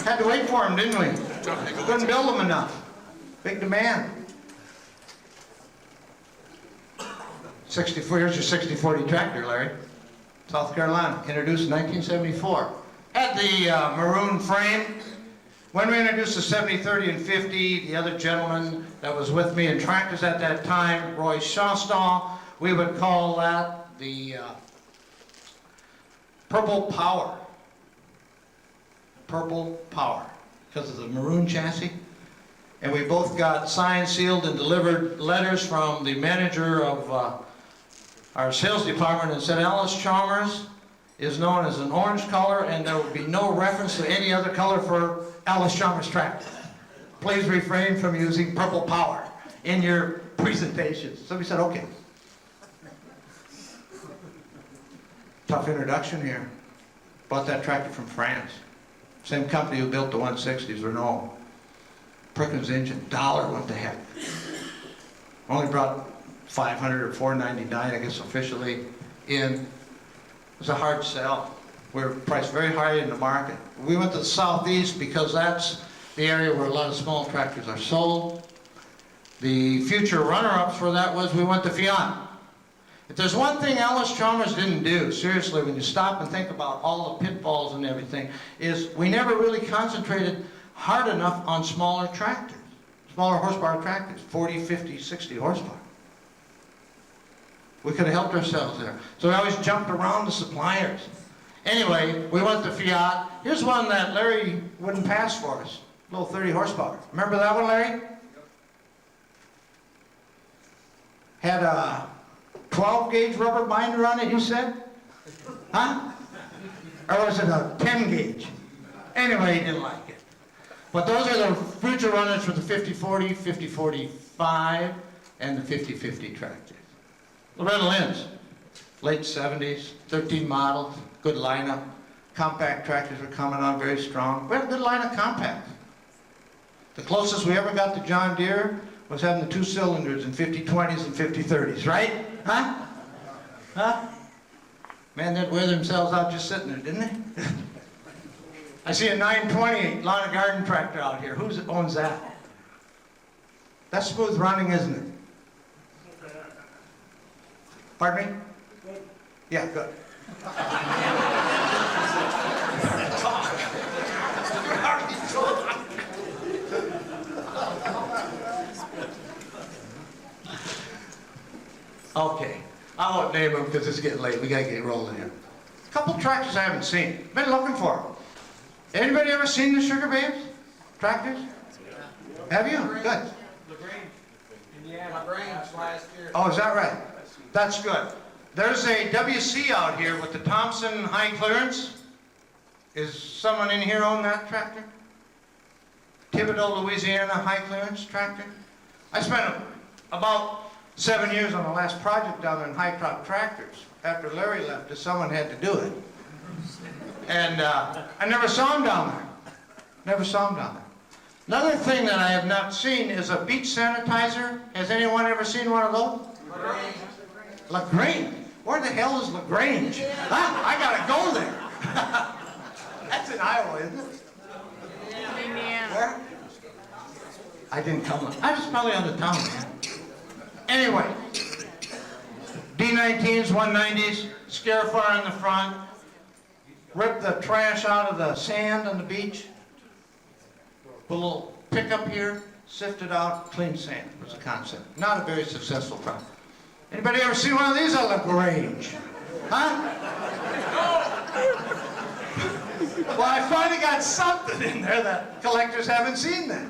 Had to wait for them, didn't we? Couldn't build them enough. Big demand. 64, here's your 6040 tractor, Larry. South Carolina, introduced in 1974. Had the maroon frame. When we introduced the 70, 30, and 50, the other gentleman that was with me in tractors at that time, Roy Shawstall, we would call that the Purple Power. Purple Power, because of the maroon chassis. And we both got signed, sealed, and delivered letters from the manager of our sales department and said Alice Chalmers is known as an orange color and there will be no reference to any other color for Alice Chalmers tractor. Please refrain from using Purple Power in your presentations. So we said, okay. Tough introduction here. Bought that tractor from France. Same company who built the 160s, Renault. Perkins engine, $1 went to heck. Only brought 500 or 499, I guess officially, in. It was a hard sell. We were priced very high in the market. We went to the southeast because that's the area where a lot of small tractors are sold. The future runner-ups for that was we went to Fiat. If there's one thing Alice Chalmers didn't do, seriously, when you stop and think about all the pitfalls and everything, is we never really concentrated hard enough on smaller tractors, smaller horsepower tractors, 40, 50, 60 horsepower. We could have helped ourselves there. So we always jumped around the suppliers. Anyway, we went to Fiat. Here's one that Larry wouldn't pass for us, a little 30 horsepower. Remember that one, Larry? Had a 12-gauge rubber binder on it, you said? Huh? Or was it a 10-gauge? Anyway, he didn't like it. But those are the future runners for the 5040, 5045, and the 5050 tractors. Loretta Lynn's, late 70s, 13 models, good lineup. Compact tractors were coming on very strong. We had a good line of compacts. The closest we ever got to John Deere was having the 2 cylinders in 5020s and 5030s, right? Huh? Huh? Man, they'd wear themselves out just sitting there, didn't they? I see a 928 lawn and garden tractor out here. Who owns that? That's smooth running, isn't it? Pardon me? Good. Yeah, good. Okay, I won't name them because it's getting late. We gotta get rolling here. A couple tractors I haven't seen. Been looking for them. Anybody ever seen the Sugar Babes tractors? Have you? Good. Indiana Grange last year. Oh, is that right? That's good. There's a WC out here with the Thompson high clearance. Is someone in here own that tractor? Thibodaux, Louisiana high clearance tractor? I spent about 7 years on the last project down there in high top tractors. After Larry left, because someone had to do it. And I never saw him down there. Never saw him down there. Another thing that I have not seen is a beach sanitizer. Has anyone ever seen one of those? LaGrange. LaGrange? Where the hell is LaGrange? Huh? I gotta go there. That's in Iowa, isn't it? Indiana. Where? I didn't come. I was probably out of town, man. Anyway, D19s, 190s, scare fire in the front, rip the trash out of the sand on the beach, put a little pickup here, sift it out, clean sand was the concept. Not a very successful product. Anybody ever see one of these at LaGrange? Huh? Well, I finally got something in there that collectors haven't seen then.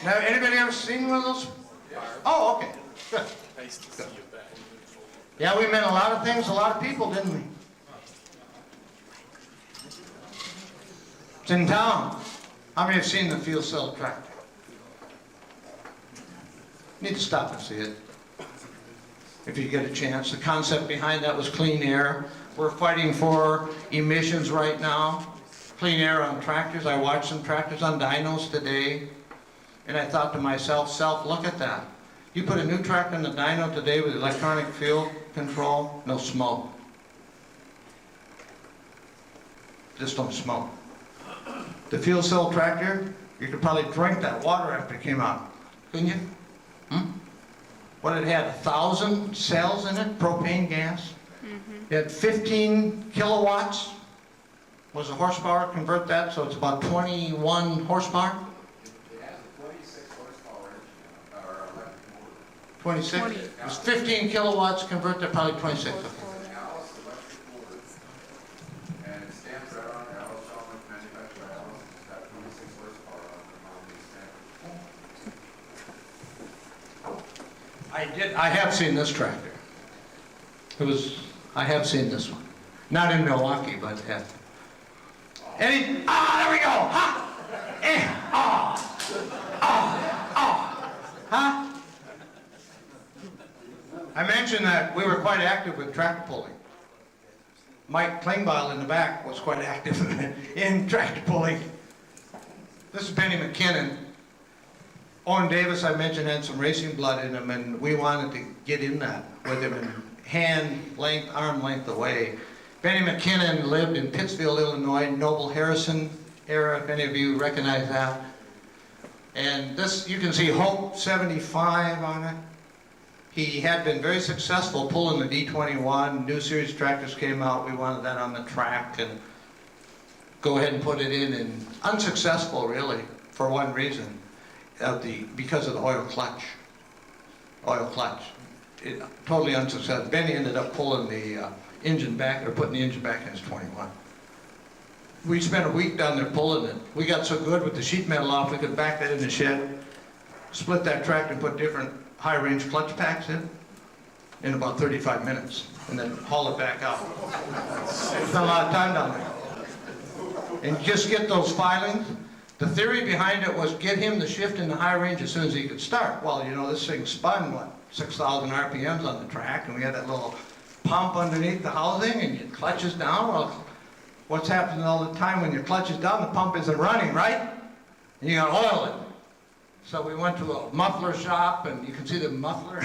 Now, anybody ever seen one of those? Oh, okay, good. Nice to see you back. Yeah, we meant a lot of things to a lot of people, didn't we? It's in town. How many have seen the Field Cell tractor? Need to stop and see it. If you get a chance. The concept behind that was clean air. We're fighting for emissions right now. clean air on tractors. I watched some tractors on dynos today, and I thought to myself, look at that. You put a new tractor in the dyno today with electronic fuel control, no smoke. Just don't smoke. The fuel cell tractor, you could probably drink that water after it came out, couldn't you? What it had, 1,000 cells in it, propane gas. It had 15 kilowatts. Was the horsepower, convert that, so it's about 21 horsepower? It has a 26 horsepower engine, or electric motor. 26? 20. It was 15 kilowatts, convert that probably 26. Alice electric motor. And it stands right on there, Alice Shawman manufacturer Alice, it's got 26 horsepower on the stamp. I have seen this tractor. I have seen this one. Not in Milwaukee, but there we go! Ha! Huh? I mentioned that we were quite active with tractor pulling. Mike Klingbeil in the back was quite active in tractor pulling. This is Benny McKinnon. Owen Davis, I mentioned, had some racing blood in him, and we wanted to get in that with him in hand length, arm length away. Benny McKinnon lived in Pittsfield, Illinois, Noble Harrison era, if any of you recognize that. And this, you can see Hope 75 on it. He had been very successful pulling the D21. New series tractors came out. We wanted that on the track and go ahead and put it in, and unsuccessful really, for one reason. Because of the oil clutch. Totally unsuccessful. Benny ended up pulling the engine back, or putting the engine back in his 21. We spent a week down there pulling it. We got so good with the sheet metal off, we could back that in the shed, split that tractor and put different high-range clutch packs in about 35 minutes, and then haul it back out. Spent a lot of time down there. And just get those filings. The theory behind it was get him to shift in the high range as soon as he could start. Well, you know, this thing spun, 6,000 RPMs on the track, and we had that little pump underneath the housing, and your clutch is down. Well, what's happening all the time when your clutch is down, the pump isn't running, right? And you got oil in it. So we went to a muffler shop, and you can see the muffler.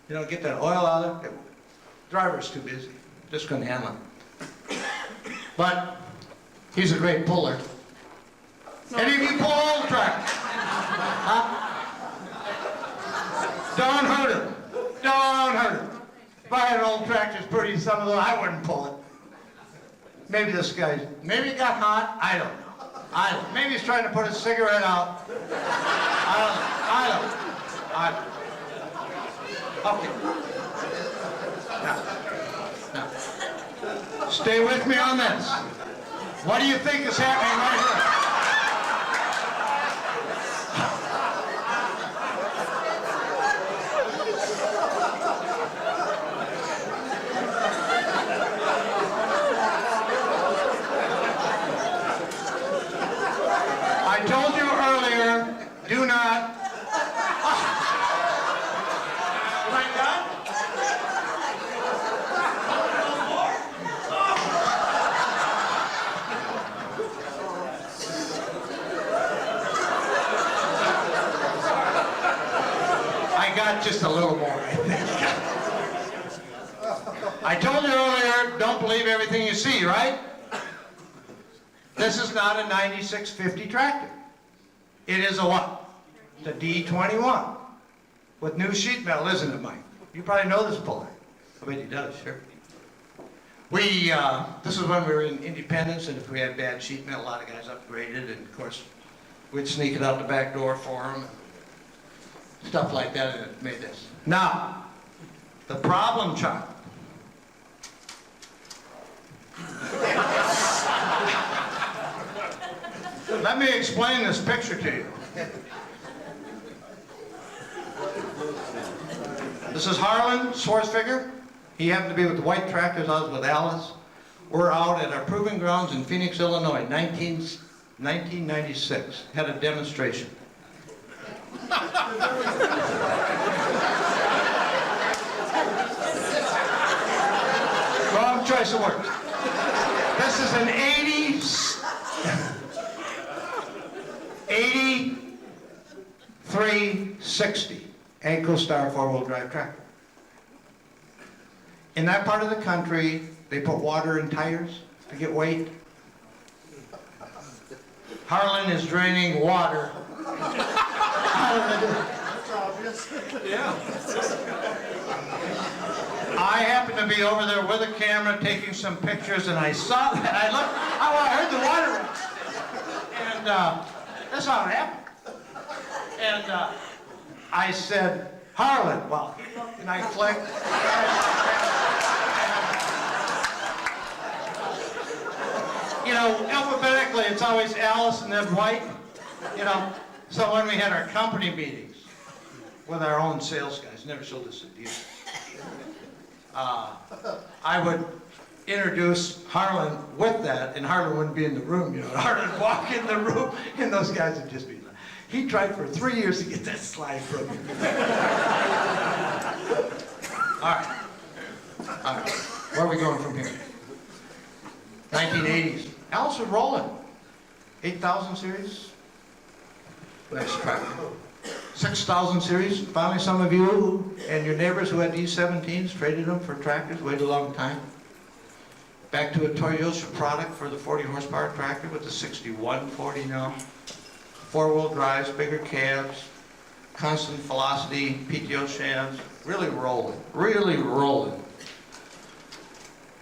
Get that oil out of it. The driver's too busy. Just couldn't handle it. But he's a great puller. Any of you pull old tractors? Huh? Don't hurt him. Don't hurt him. If I had an old tractor's pretty, some of them, I wouldn't pull it. Maybe this guy, maybe he got hot, I don't know. Maybe he's trying to put a cigarette out. I don't know. Okay. Now, stay with me on this. What do you think is happening right here? I told you earlier, do not. Am I done? I got just a little more, I think. I told you earlier, don't believe everything you see, right? This is not a 9650 tractor. It is a what? The D21 with new sheet metal, isn't it, Mike? You probably know this puller. I bet he does, sure. This is when we were in Independence, and if we had bad sheet metal, a lot of guys upgraded, and of course, we'd sneak it out the back door for them, and stuff like that, and it made this. Now, the problem child. Let me explain this picture to you. This is Harlan Swarzfigger. He happened to be with the white tractors. I was with Alice. We're out at our proving grounds in Phoenix, Illinois, 1996. Had a demonstration. Wrong choice of words. This is an 80 60 AGCO Star four-wheel drive tractor. In that part of the country, they put water in tires to get weight. Harlan is draining water out of the... Yeah. I happened to be over there with a camera taking some pictures, and I saw that. I looked, I heard the water run. And that's how it happened. And I said, Harlan. Well, he looked and I clicked. You know, alphabetically, it's always Alice and then White. You know, so when we had our company meetings with our own sales guys, never sold us a deal. I would introduce Harlan with that, and Harlan wouldn't be in the room, you know. Harlan would walk in the room, and those guys would just be like, he tried for 3 years to get that slide from me. All right, where are we going from here? 1980s. Alice was rolling. 8,000 series. Nice tractor. 6,000 series. Finally, some of you and your neighbors who had D17s traded them for tractors, waited a long time. Back to a Toyota product for the 40 horsepower tractor with the 6140 now. Four-wheel drives, bigger cabs, constant velocity, PTO shafts. Really rolling. Really rolling.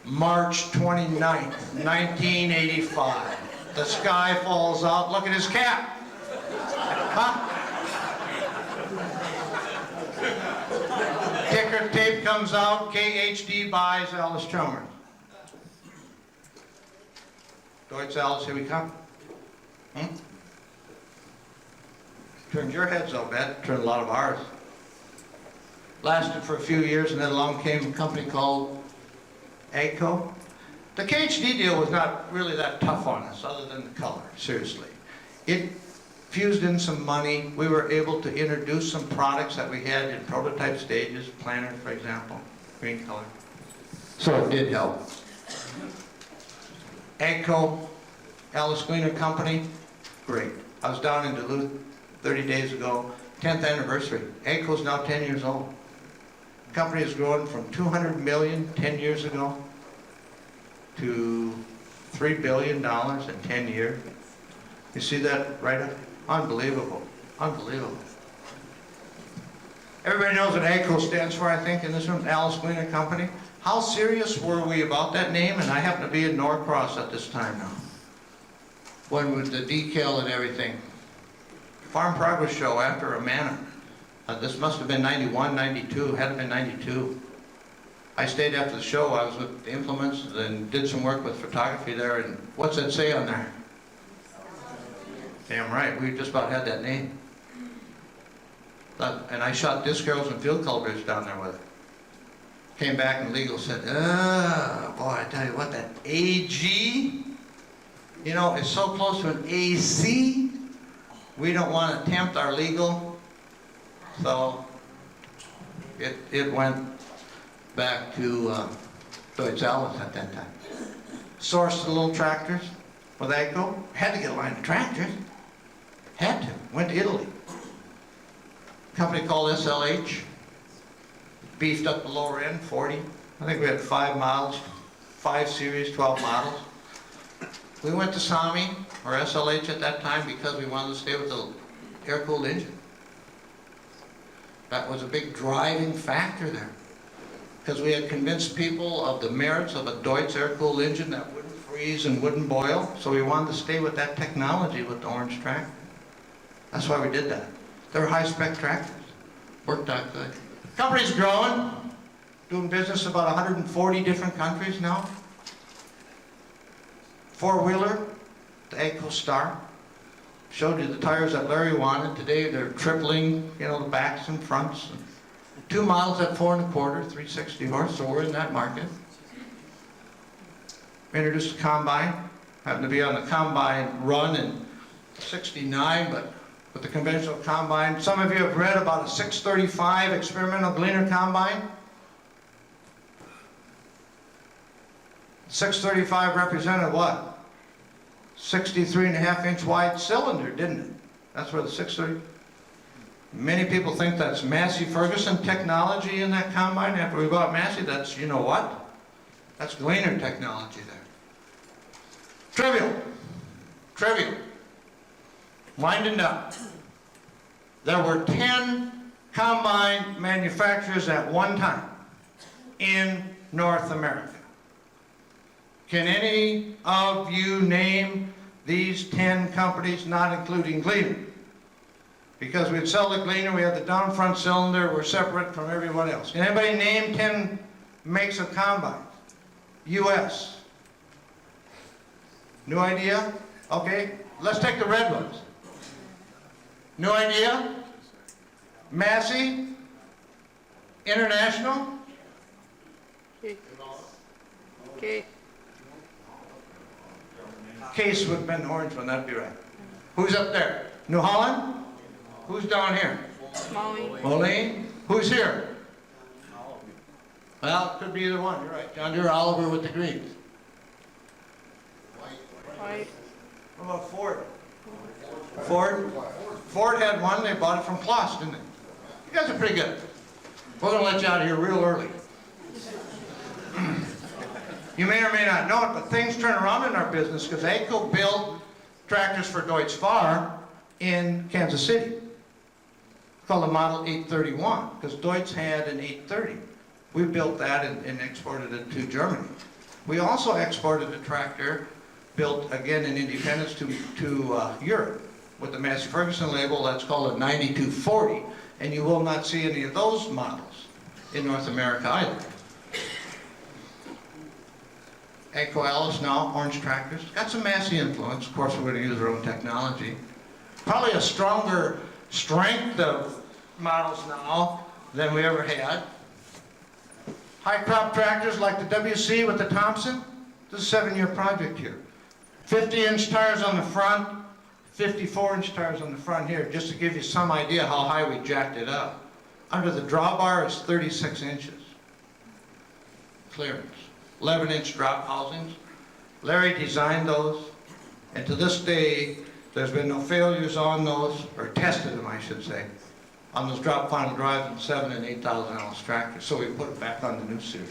March 29th, 1985. The sky falls out. Look at his cap. Huh? Ticker tape comes out. KHD buys Alice Chalmers. Deutsch Alice, here we come. Turned your heads, I'll bet. Turned a lot of ours. Lasted for a few years, and then along came a company called AGCO. The KHD deal was not really that tough on us, other than the color, seriously. It fused in some money. We were able to introduce some products that we had in prototype stages, planter, for example, green color. So it did help. AGCO, Alice Gleaner Company, great. I was down in Duluth 30 days ago, 10th anniversary. AGCO's now 10 years old. The company has grown from 200 million 10 years ago to $3 billion in 10 years. You see that right up? Unbelievable. Unbelievable. Everybody knows what AGCO stands for, I think, in this room, Alice Gleaner Company. How serious were we about that name? And I happen to be in Norcross at this time now. When with the decal and everything. Farm Progress Show after Amana. This must have been 91, 92, had to been 92. I stayed after the show. I was with the implements and did some work with photography there. And what's that say on there? Damn right, we just about had that name. And I shot disc arrows and field cultivars down there with it. Came back and legal said, oh, boy, I tell you what, that AG, you know, is so close to an AC. We don't want to tempt our legal. So it went back to Deutsch Alice at that time. Sourced the little tractors with AGCO. Had to get a line of tractors. Had to. Went to Italy. Company called SLH. Beefed up the lower end, 40. I think we had 5 models, 5 series, 12 models. We went to SAMI, or SLH at that time, because we wanted to stay with the air-cooled engine. That was a big driving factor there. Because we had convinced people of the merits of a Deutsch air-cooled engine that wouldn't freeze and wouldn't boil. So we wanted to stay with that technology with the orange tractor. That's why we did that. They were high-spec tractors. Worked out good. Company's growing. Doing business in about 140 different countries now. Four-wheeler, the AGCO Star. Showed you the tires that Larry wanted. Today they're tripling, you know, the backs and fronts. 2 miles at 4 1/4, 360 horse, so we're in that market. We introduced the combine. Happened to be on the combine run in '69, but with the conventional combine. Some of you have read about a 635 experimental Gleaner combine. 635 represented what? 63.5-inch wide cylinder, didn't it? That's where the 630. Many people think that's Massey Ferguson technology in that combine. After we bought Massey, that's, you know what? That's Gleaner technology there. Trivial. Winding down. There were 10 combine manufacturers at one time in North America. Can any of you name these 10 companies, not including Gleaner? Because we'd sell the Gleaner, we had the down front cylinder, we're separate from everyone else. Can anybody name 10 makes of combines? U.S. No idea? Okay, let's take the red ones. No idea? Massey? International? Okay. Case would have been the orange one, that'd be right. Who's up there? New Holland? Who's down here? Molly. Moline? Who's here? Well, it could be either one, you're right. John Deere, Oliver with the greens. White. What about Ford? Ford had one, they bought it from Kloss, didn't they? You guys are pretty good. We're gonna let you out of here real early. You may or may not know it, but things turn around in our business because ACO built tractors for Deutz Fahr in Kansas City. Called the Model 831, because Deutz had an 830. We built that and exported it to Germany. We also exported a tractor built again in Independence to Europe with the Massey Ferguson label. That's called a 9240, and you will not see any of those models in North America either. ACO Alice now, orange tractors, got some Massey influence. Of course, we're going to use our own technology. Probably a stronger strength of models now than we ever had. High crop tractors like the WC with the Thompson. This is a 7-year project here. 50-inch tires on the front, 54-inch tires on the front here, just to give you some idea how high we jacked it up. Under the drawbar is 36 inches clearance. 11-inch drop housings. Larry designed those, and to this day, there's been no failures on those, or tested them, I should say, on those drop final drives in 7 and 8,000 ounce tractors. So we put it back on the new series.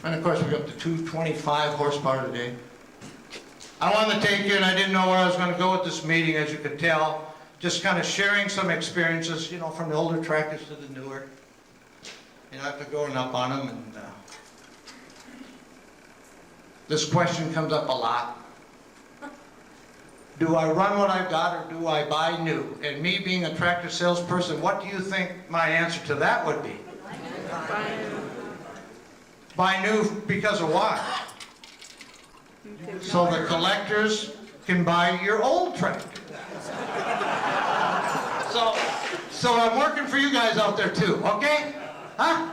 And of course, we got the 225 horsepower today. I wanted to take you, and I didn't know where I was going to go with this meeting, as you could tell, just kind of sharing some experiences, you know, from the older tractors to the newer. You know, after going up on them, and this question comes up a lot. Do I run what I've got, or do I buy new? And me being a tractor salesperson, what do you think my answer to that would be? Buy new because of what? So the collectors can buy your old tractor. So I'm working for you guys out there too, okay? Huh?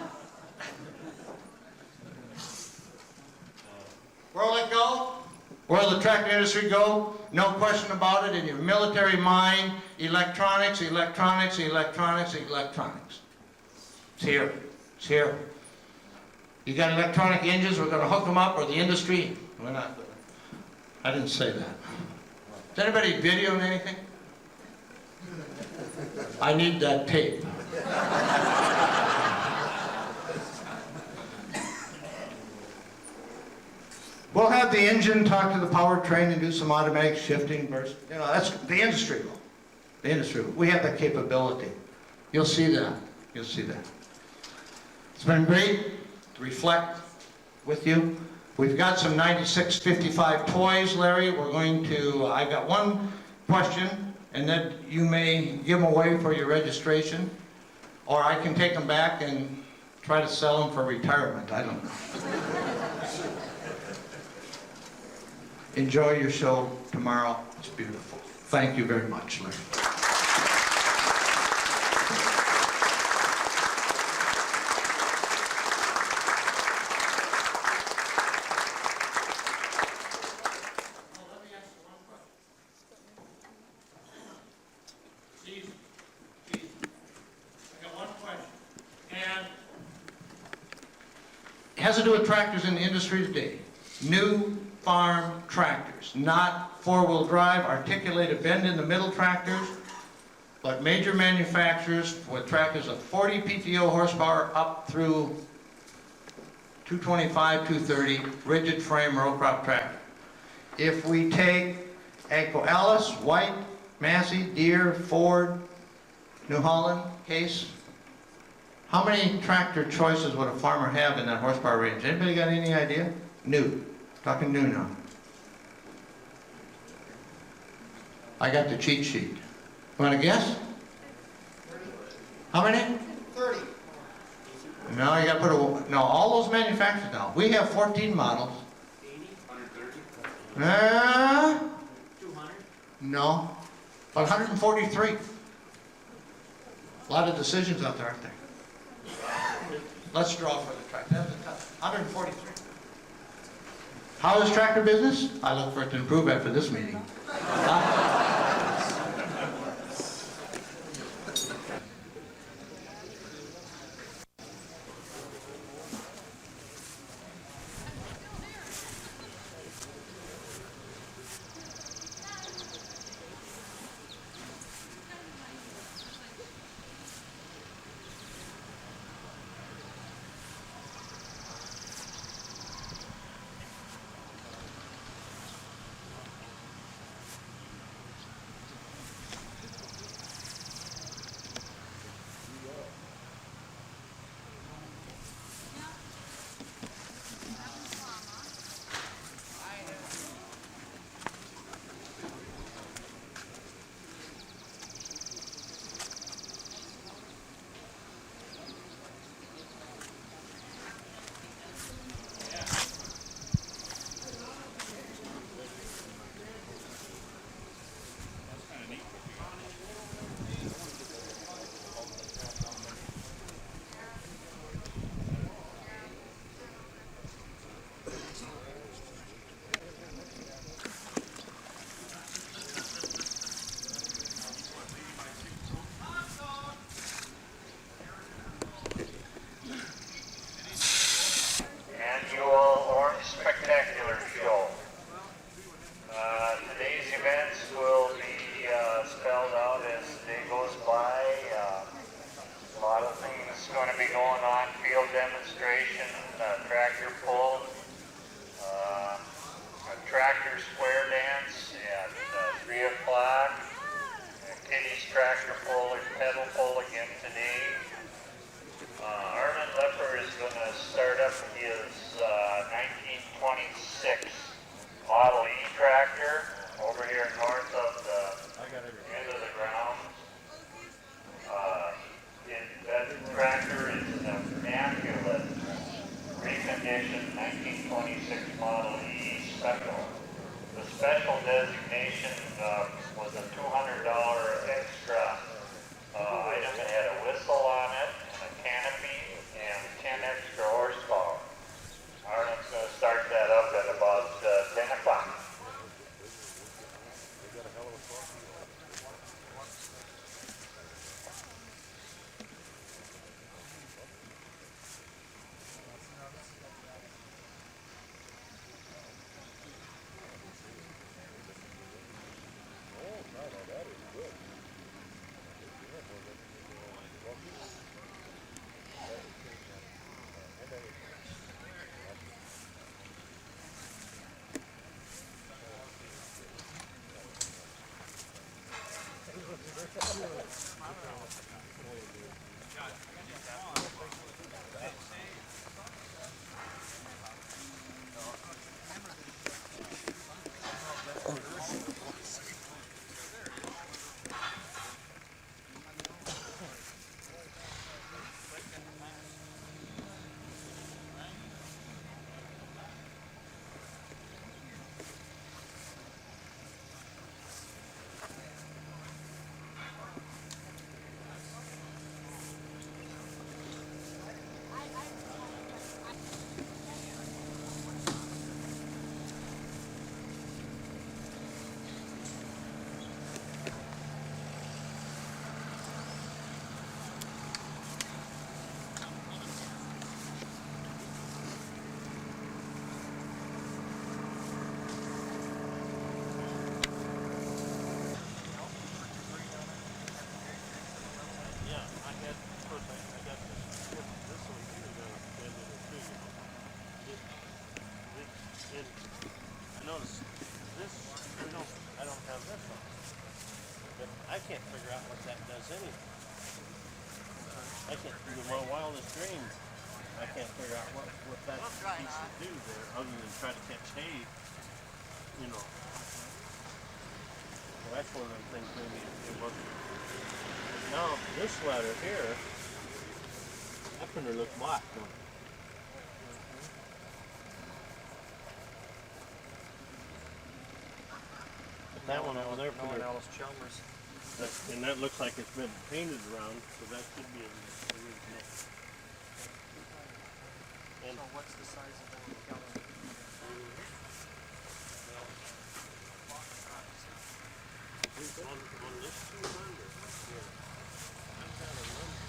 Where will it go? Where will the tractor industry go? No question about it. In your military mind, electronics, electronics, electronics, electronics. It's here. It's here. You got electronic engines, we're going to hook them up, or the industry, we're not. I didn't say that. Is anybody videoing anything? I need that tape. We'll have the engine talk to the powertrain and do some automatic shifting, burst. You know, that's the industry will. The industry will. We have that capability. You'll see that. You'll see that. It's been great to reflect with you. We've got some 9655 toys, Larry. We're going to, I've got one question, and then you may give them away for your registration, or I can take them back and try to sell them for retirement. I don't know. Enjoy your show tomorrow. It's beautiful. Thank you very much, Larry. It has to do with tractors in the industry today. New farm tractors, not four-wheel drive, articulated bend in the middle tractors. but major manufacturers with tractors of 40 PTO horsepower up through 225, 230, rigid frame row crop tractor. If we take Agco Alice, White, Massey, Deere, Ford, New Holland, Case, how many tractor choices would a farmer have in that horsepower range? Anybody got any idea? New. Talking new now. I got the cheat sheet. Want to guess? How many? 30. No, you got to put a, no, all those manufacturers now. We have 14 models. 80? 200? 200? No, about 143. A lot of decisions out there, aren't there? Let's draw for the tractor. That was a tough. 143. How is tractor business? I look for it to improve after this meeting. Annual Orange Spectacular Show. Today's events will be spelled out as the day goes by. A lot of things going to be going on. Field demonstration, tractor pull, a tractor square dance at 3 o'clock. Kitty's tractor pull and pedal pull again today. Armin Lepper is going to start up his 1926 Model E tractor over here north of the end of the grounds. That tractor is an immaculate reconditioned 1926 Model E Special. The special designation was a $200 extra item. It had a whistle on it, and a canopy, and 10 extra horsepower. Arnold's going to start that up at about 10 o'clock. this anyway. I can't, my wildest dreams, I can't figure out what that piece should do there, other than try to catch hay, you know. So that's one of the things maybe it wasn't. But now, this ladder here, that printer looks black, don't it? That one over there, No one else Chalmers. and that looks like it's been painted around, so that should be an original. And So what's the size of that calendar? on this 200, here, I've got a number.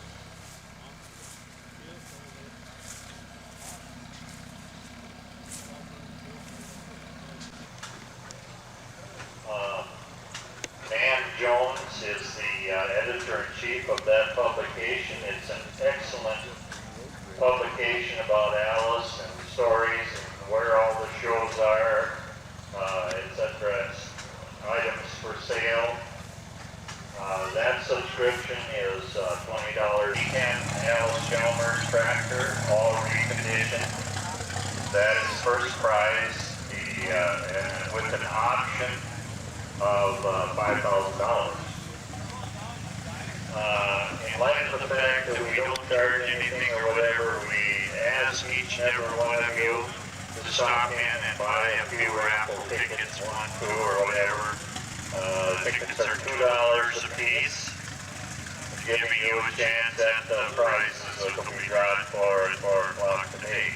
Nan Jones is the editor-in-chief of that publication. It's an excellent publication about Alice and stories and where all the shows are, etc. Items for sale. That subscription is $20. Weekend Alice Chalmers tractor, all reconditioned. That is first prize, with an option of $5,000. In light of the fact that we don't charge anything or whatever, we ask each and every one of you to stop in and buy a few raffle tickets, 1, 2, or whatever. Tickets are $2 a piece, giving you a chance at the prizes that will be drawn for at 4 o'clock today.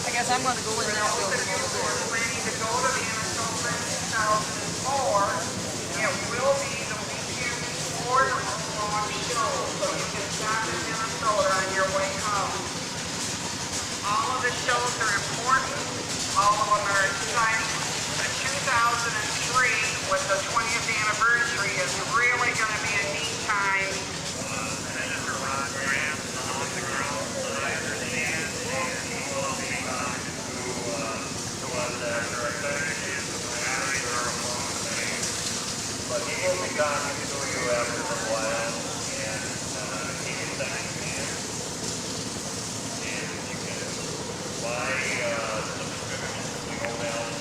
I guess I'm going to go in and out. Planning to go to the Minnesota in 2004. It will be the weekend before the long show, so you can stop in Minnesota on your way home. All of the shows are important. All of them are exciting. The 2003, with the 20th anniversary, is really going to be a neat time. Senator Ron Graham on the ground, I understand, and he will be talking to us after I finish but he will be talking to you after a while, and he can thank you. And you can buy subscriptions to go down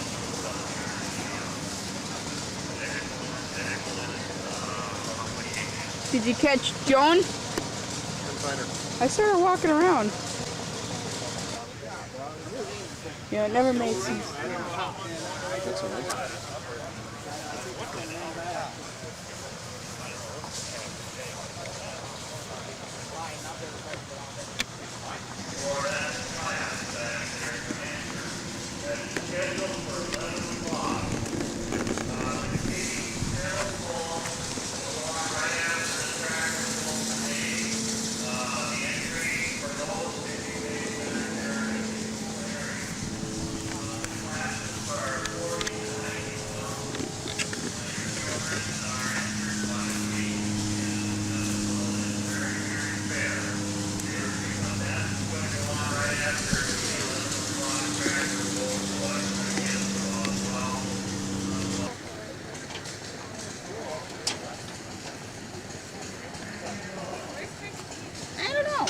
Did you catch Joan? I saw her walking around. Yeah, it never made sense. I don't know.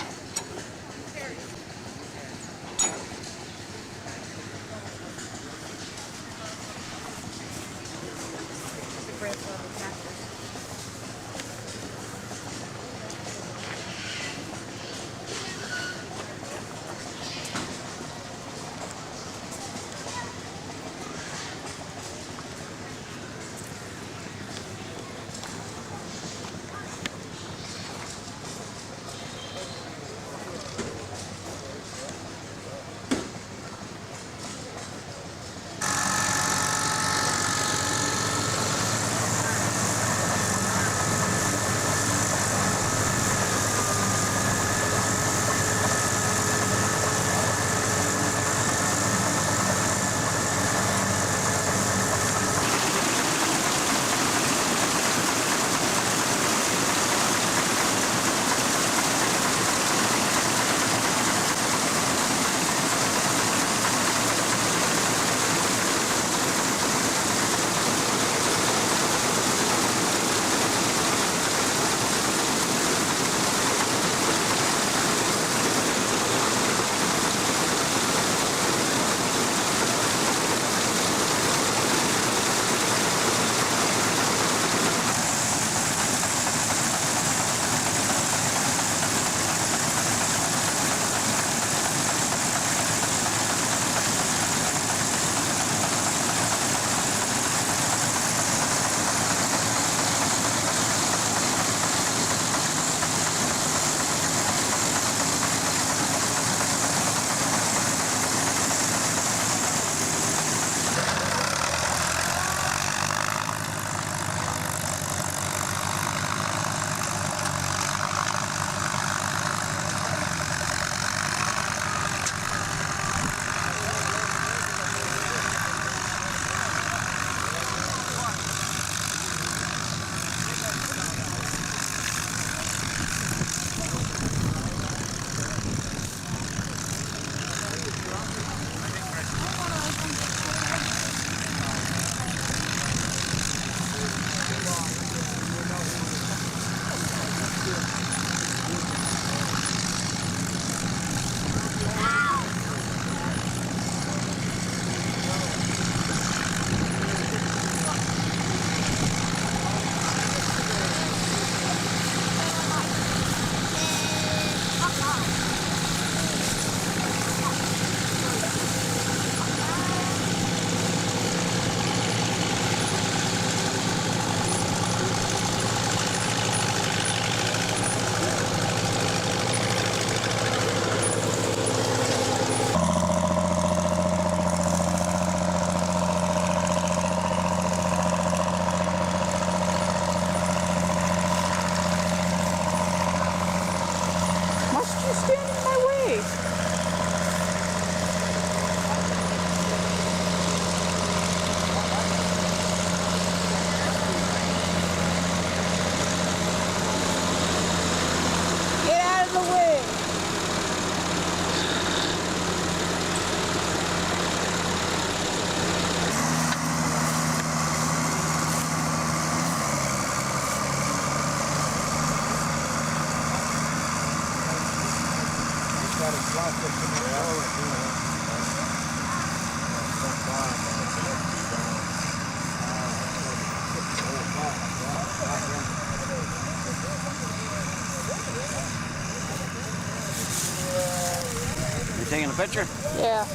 You taking a picture? Yeah.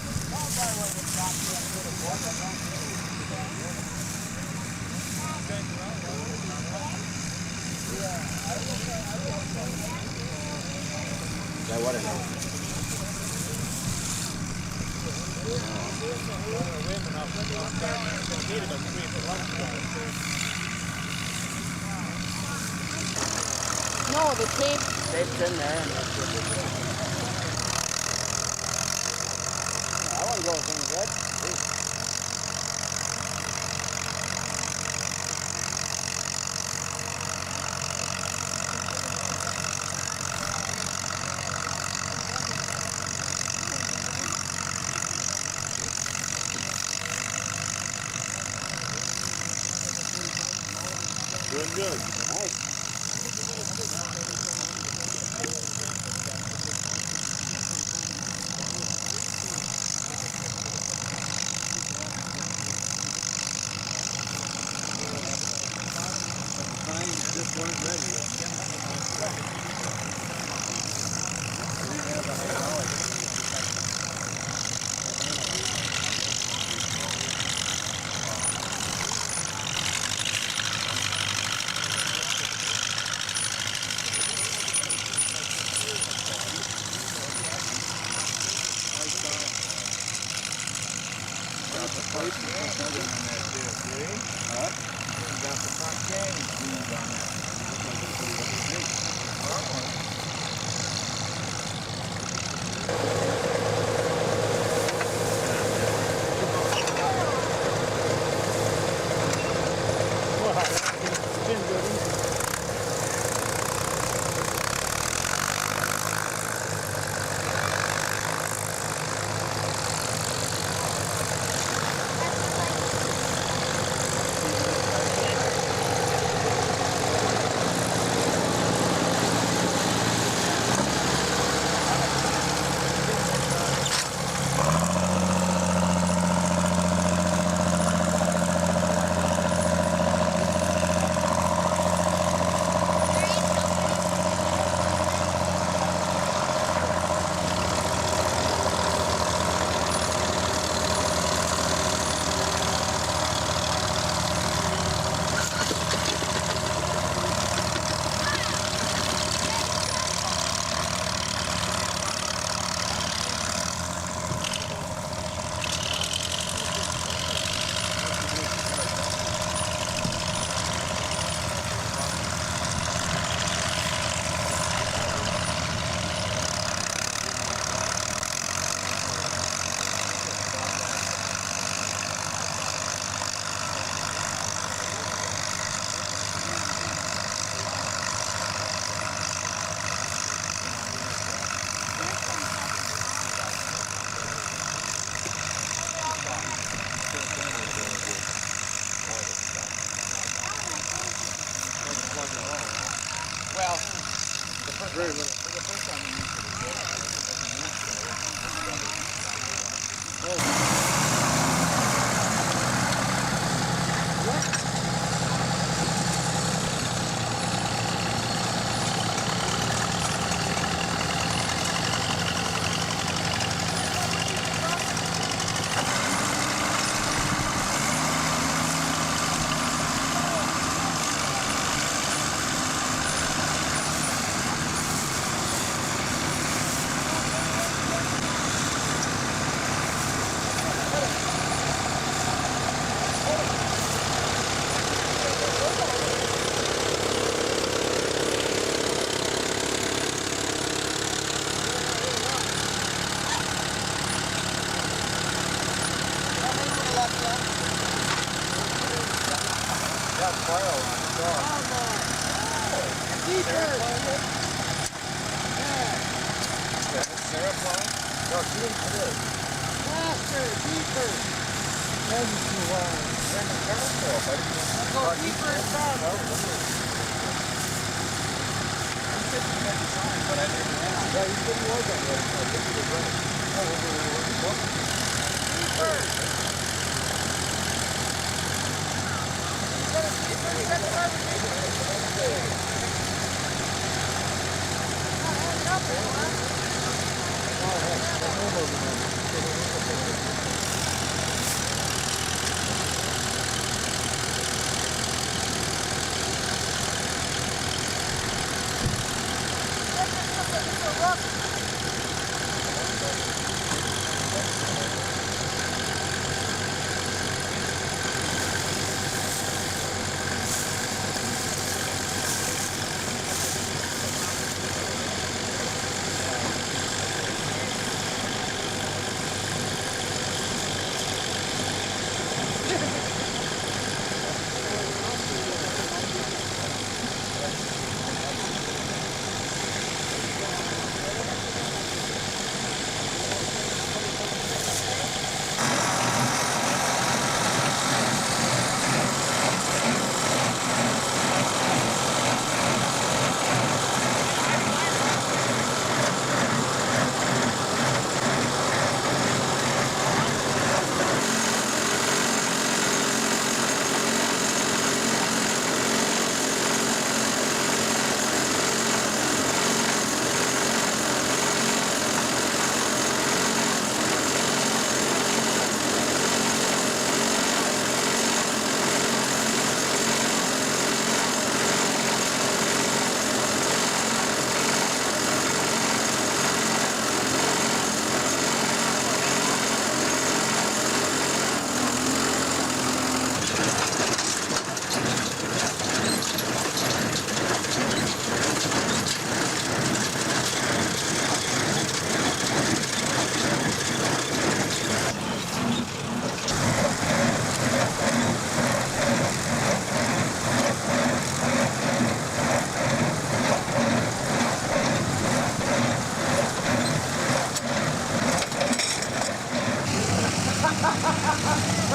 No, the tape. Tape's in there. And I want to go with things good. Doing good. Nice. Just weren't ready. Very little. For the first time we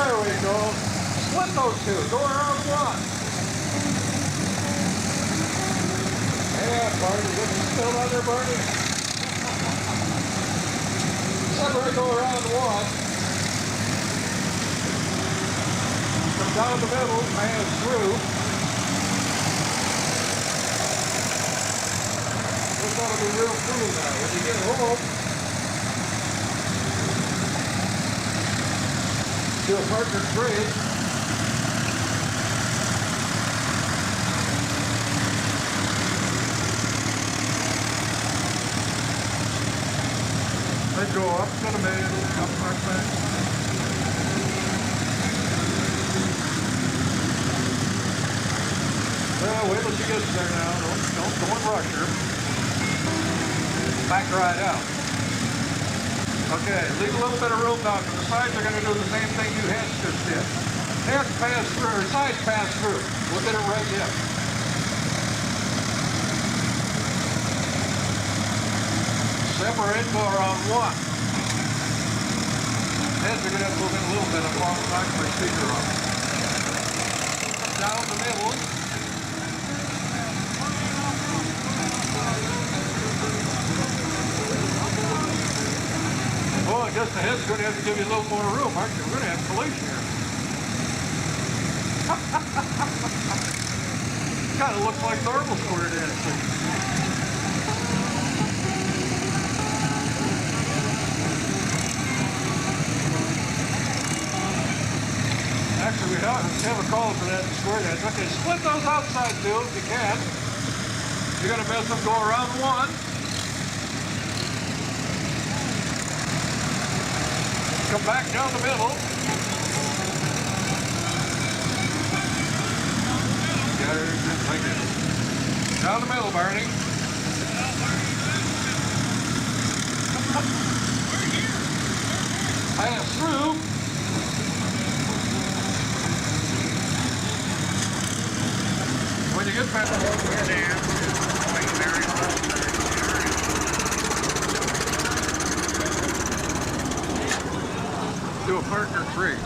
There we go. Split those two. Go around one. Yeah, Barney. Get you still on there, Barney? Separate, go around one. Come down the middle, pass through. This ought to be real cool now. When you get home, do a partner trade. They go up to the middle, up like that. Well, wait till she gets there now. Don't rush her. Back right out. Okay, leave a little bit of room now, because the sides are going to do the same thing you heads just did. Heads pass through, or sides pass through. Look at it right there. Separate, go around one. Heads are going to have to move in a little bit alongside my speaker up. Down the middle. Oh, I guess the head's going to have to give you a little more room, aren't you? We're going to have collision here. Kind of looks like normal square dancing. Actually, we have a call for that in square dance. Okay, split those outside two if you can. You're going to miss them, go around one. Come back down the middle. Got her just like this. Down the middle, Barney. Pass through. When you get back over there, going very close. Do a partner three.